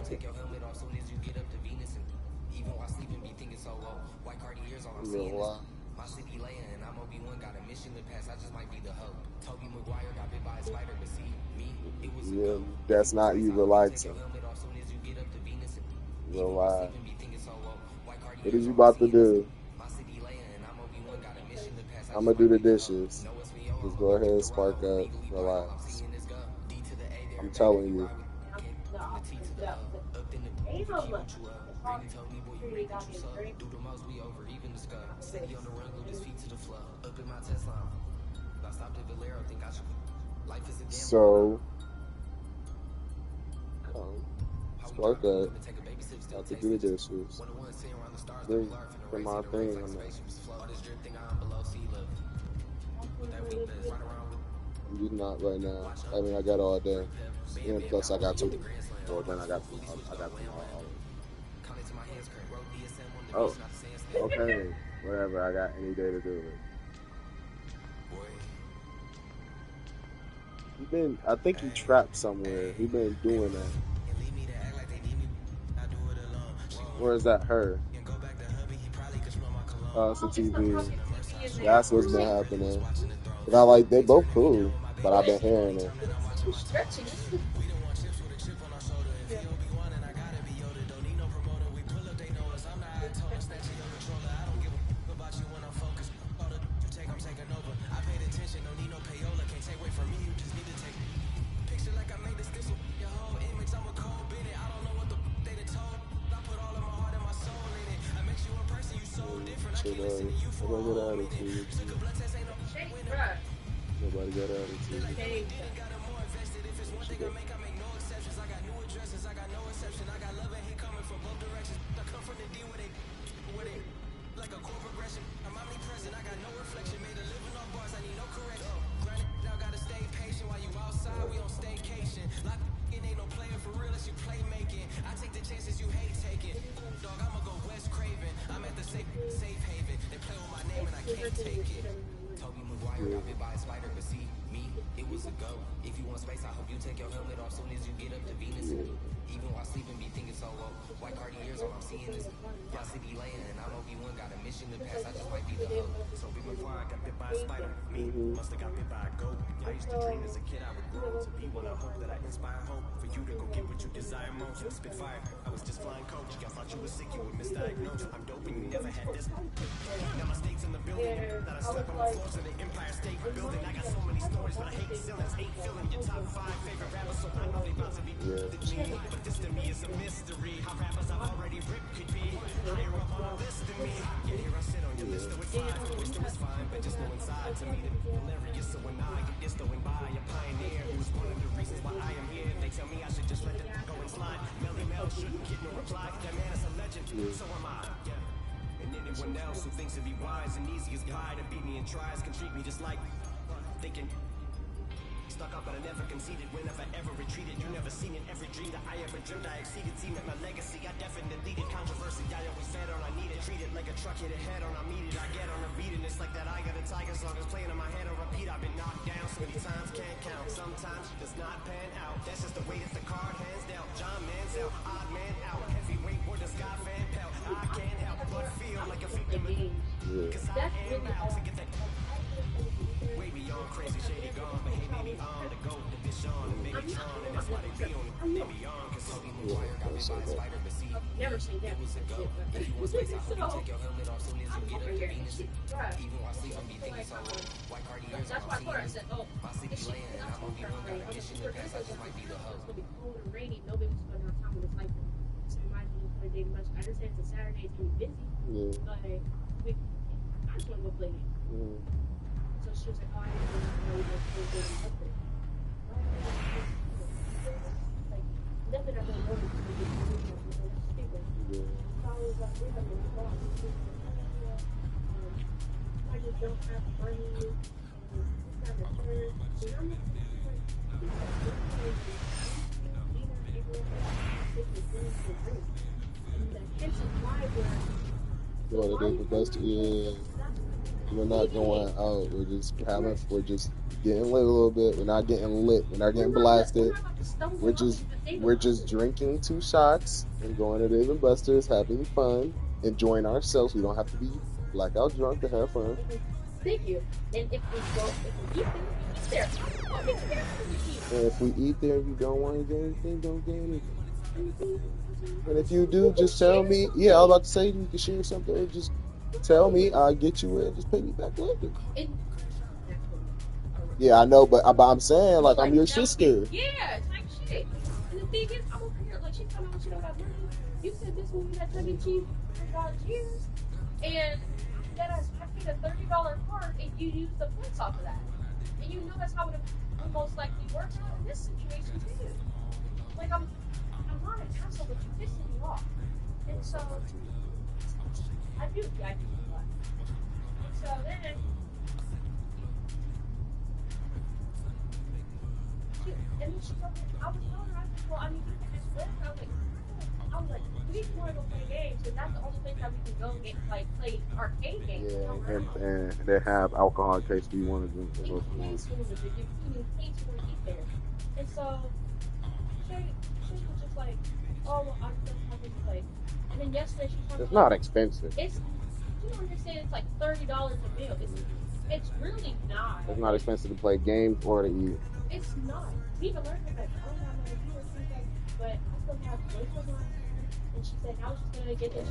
Take your helmet off soon as you get up to Venus, and even while sleeping, be thinking so low. White Cartiers, all I'm seeing is my city laying, and I'm Obi-Wan, got a mission to pass. I just might be the hoe. Toby Maguire got bit by a spider, but see me, it was yeah, that's not you relaxing. Relax. What is you about to do? I'm gonna do the dishes. Just go ahead and spark up. Relax. I'm telling you. So, spark up. Have to do the dishes. Then for my thing on that. I'm just not right now. I mean, I got all day. And plus, I got two. Well, then I got all. Oh, okay. Whatever. I got any day to do it. He been. I think he trapped somewhere. He been doing that. Or is that her? Oh, it's a TV. That's what's been happening. But I like, they both cool, but I've been hearing it. Nobody got attitude. Toby Maguire got bit by a spider, but see me, it was a go. If you want space, I hope you take your helmet off soon as you get up to Venus. Even while sleeping, be thinking so low. White Cartiers, all I'm seeing is my city laying, and I'm Obi-Wan, got a mission to pass. I just might be the hoe. Toby Maguire got bit by a spider. Me must have got bit by a goat. I used to dream as a kid I would grow to be one. I hope that I inspire hope for you to go get what you desire most. Spit fire, I was just flying coach. I thought you were sick, you were misdiagnosed. I'm dope and you never had this. Now my state's in the building. That I slept on the floors of the Empire State Building. I got so many stories, but I hate ceilings. 8 filling your top 5 favorite rappers, so I know they about to be the G. But this to me is a mystery. How rappers I've already ripped could be higher up on the list than me. Yeah, here I sit on your list, though it's fine. Wisdom is fine, but just know inside to me that hilarious. So when I get this going by, a pioneer who was one of the reasons why I am here. They tell me I should just let it go and slide. Melly Mel should thinks it'd be wise and easy as guy to beat me and tries can treat me just like thinking. Stuck up, but I never conceded. Whenever ever retreated, you never seen it. Every dream that I ever dreamed, I exceeded. Seen it, my legacy, I definitely did. Controversy, I always fed on. I need it. Treat it like a truck hit a head on. I meet it, I get on a beat, and it's like that. I got a tiger song is playing in my head on repeat. I've been knocked down so many times, can't count. Sometimes it does not pan out. That's just the way that the card hands down. John Manziel, odd man out. Heavyweight where the sky fan pelt. I can't help but feel like a victim. Cause I am out to get that. Way beyond crazy, shady gone, but hey, baby, on the go, the bitch on, and Megatron, and that's why they be on it. They be on, cause Toby Maguire got me by a spider, but see, never seen that. It was a go. If you want space, I'll help you take your helmet off soon as you get up to Venus. Even while sleeping, be thinking so low. White Cartiers, that's why I said, oh, my sleepy laying, and I'm only one got a mission to pass, I just might be the hoe. It's gonna be cold and rainy, nobody's gonna have time with this like so I might just play day much. I understand it's a Saturday, it's gonna be busy, but I just wanna go play it. So she was like, oh, I didn't know you guys play dating upgrade. Like, nothing I don't know is going to be stupid. So I was like, we're not going to go out. I just don't have money. It's not a church. And I'm Well, it is the best. Yeah. We're not going out. We're just getting lit a little bit. We're not getting lit. We're not getting blasted. We're just drinking 2 shots and going to Dave and Buster's, having fun, enjoying ourselves. We don't have to be blackout drunk to have fun. Thank you. And if we eat there, we eat there. And if we eat there and you don't want to get anything, don't get anything. And if you do, just tell me. Yeah, I was about to say you can share something. Just tell me, I'll get you in. Just pay me back later. Yeah, I know, but I'm saying, like, I'm your sister. Yeah, type shit. And the thing is, I'm over here, like, she told me what you know about money. You said this movie that Chuck E. Cheese for years, and that I paid a $30 card, and you used the points off of that. And you know that's how it most likely works out in this situation, too. Like, I'm not an asshole, but you're pissing me off. And so, I do a lot. And so then, and then she told me, I was telling her, I said, well, I mean, you can just live. I was like, we want to go play games, and that's the only place that we can go and get, like, play arcade games. Yeah, and they have alcohol in case we want to drink. In case you want to eat there. And so, she was just like, oh, well, I'm just having to play. And then yesterday she told me, it's not expensive. You don't understand, it's like $30 a meal. It's really not. It's not expensive to play games or to eat. It's not. We even learned that I don't have my viewers, but I still have Rachel on. And she said, I was just gonna get this.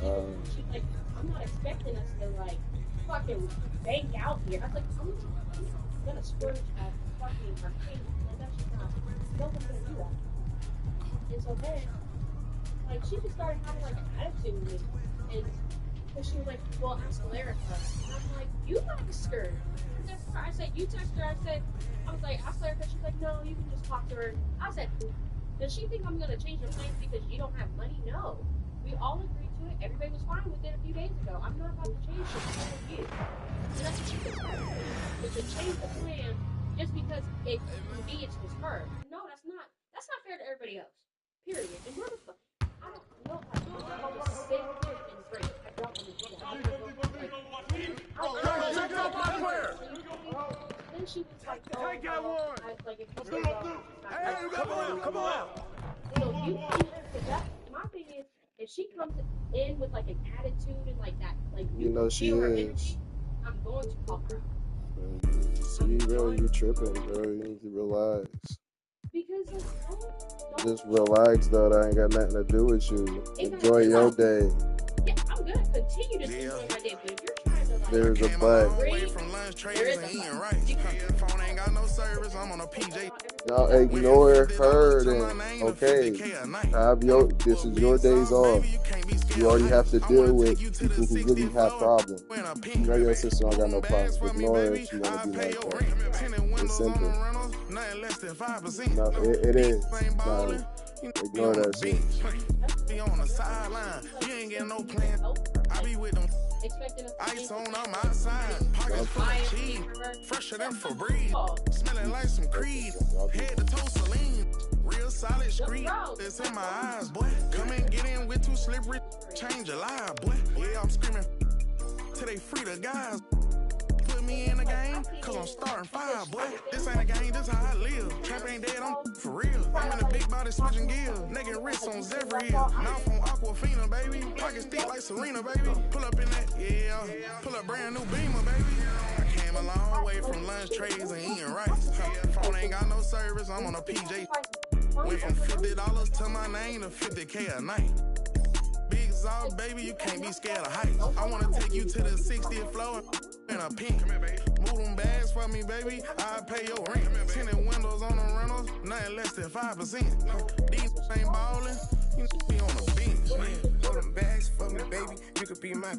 She's like, I'm not expecting us to like fucking bank out here. I was like, I'm not gonna splurge at fucking arcade. Like, that's just not. Nobody's gonna do that. And so then, like, she just started having like an attitude with me, and because she was like, well, ask Lyrica. And I'm like, you asked her. I said, you text her. I was like, ask Lyrica. She's like, no, you can just talk to her. I said, does she think I'm gonna change her plans because you don't have money? No. We all agreed to it. Everybody was fine with it a few days ago. I'm not about to change it for you. And that's what she said. But to change the plan just because it convenience was her. No, that's not fair to everybody else. Period. And where the fuck? I don't know if I want to stay here and break. I don't want to do that. Then she was like, oh, take that one. Like, if you hey, come on. So you that my thing is, if she comes in with like an attitude and like that, like you know she is. Energy, I'm going to call her. See, girl, you tripping, girl. You need to relax. Because just relax, though. That ain't got nothing to do with you. Enjoy your day. Yeah, I'm gonna continue to enjoy my day, but if you're trying to like, there's a but. There is a but. Y'all ignore her then. Okay. This is your days off. You already have to deal with people who really have problems. You know your sister don't got no problems. Ignore her if you want to be like that. It's simple. No, it is. No. Ignore that shit. Be on the sideline. You ain't getting no plan. I be with them. Ice on my outside. Pockets full of cheese. Fresher than Febreze. Smelling like some Creed. Head to toe Celine. Real solid street. It's in my eyes, boy. Come and get in with too slippery. Change your life, boy. Yeah, I'm screaming till they free the guys. Put me in the game, cause I'm starting 5, boy. This ain't a game, this how I live. Trap ain't dead, I'm for real. I'm in the big body switching gears. Naked wrist on Zephyr. Mouth on Aquafina, baby. Pockets thick like Serena, baby. Pull up in that, yeah. Pull up brand new Beamer, baby. I came a long way from lunch trays and eating rice. Phone ain't got no service, I'm on a PJ. Went from $50 to my name to $50K a night. Big Zog, baby, you can't be scared of heights. I wanna take you to the 60th floor in a pink. Move them bags for me, baby, I'll pay your rent. Tinted windows on the rentals, nothing less than 5%. These ain't ballin', you be on the bench. Hold them bags for me, baby, you could be my.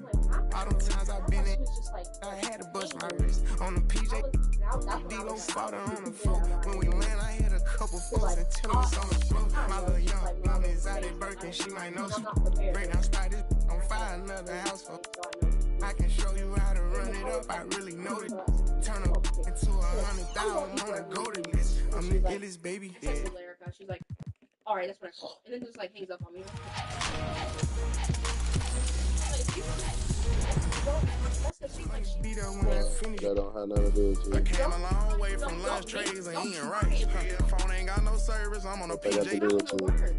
All them times I've been in, I had to bust my wrist. On the PJ, D-Lo fought on the floor. When we land, I hit a couple folks and tell them it's on the floor. My little young mama is out at Birkin, she might know she break down spot this on fire, another house for. I can show you how to run it up, I really know it. Turn them into 100,000 on the golden list. I'm the illest baby. Yeah. She's like, all right, that's what I call. And then just like hangs up on me. That don't have nothing to do with you. I came a long way from lunch trays and eating rice. Phone ain't got no service, I'm on a PJ.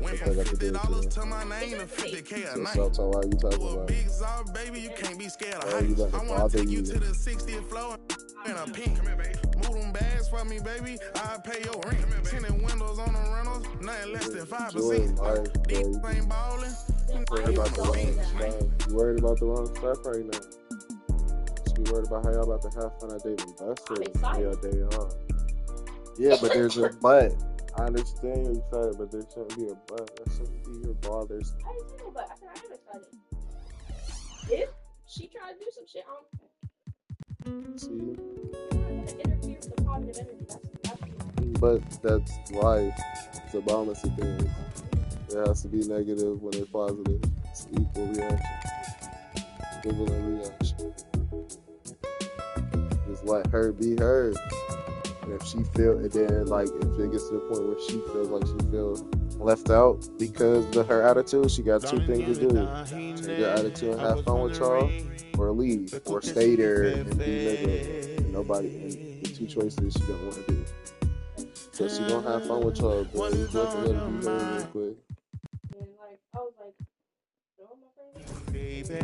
Went from $50 to my name to $50K a night. Why you talking about? Big Zog, baby, you can't be scared of heights. I wanna take you to the 60th floor in a pink. Move them bags for me, baby, I'll pay your rent. Tinted windows on the rentals, nothing less than 5%. These ain't ballin'. You worried about the wrong stuff right now. You be worried about how y'all about to have fun at David Buster on your day off. Yeah, but there's a but. I understand you're excited, but there shouldn't be a but. That shouldn't be your ball. There's. I didn't say no but. I said I am excited. If she tried to do some shit, interfere with the positive energy. But that's life. It's a balance of things. It has to be negative when it's positive. It's equal reaction. Equivalent reaction. Just let her be her. And if she feel, and then like if it gets to the point where she feels like she feels left out because of her attitude, she got two things to do: change your attitude and have fun with y'all, or leave, or stay there and be miserable. And nobody, and the two choices she don't want to do. So she gonna have fun with y'all, but you have to let her be her real quick. And like I was like, no, my friend. Baby,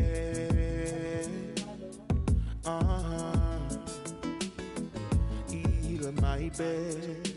my bed,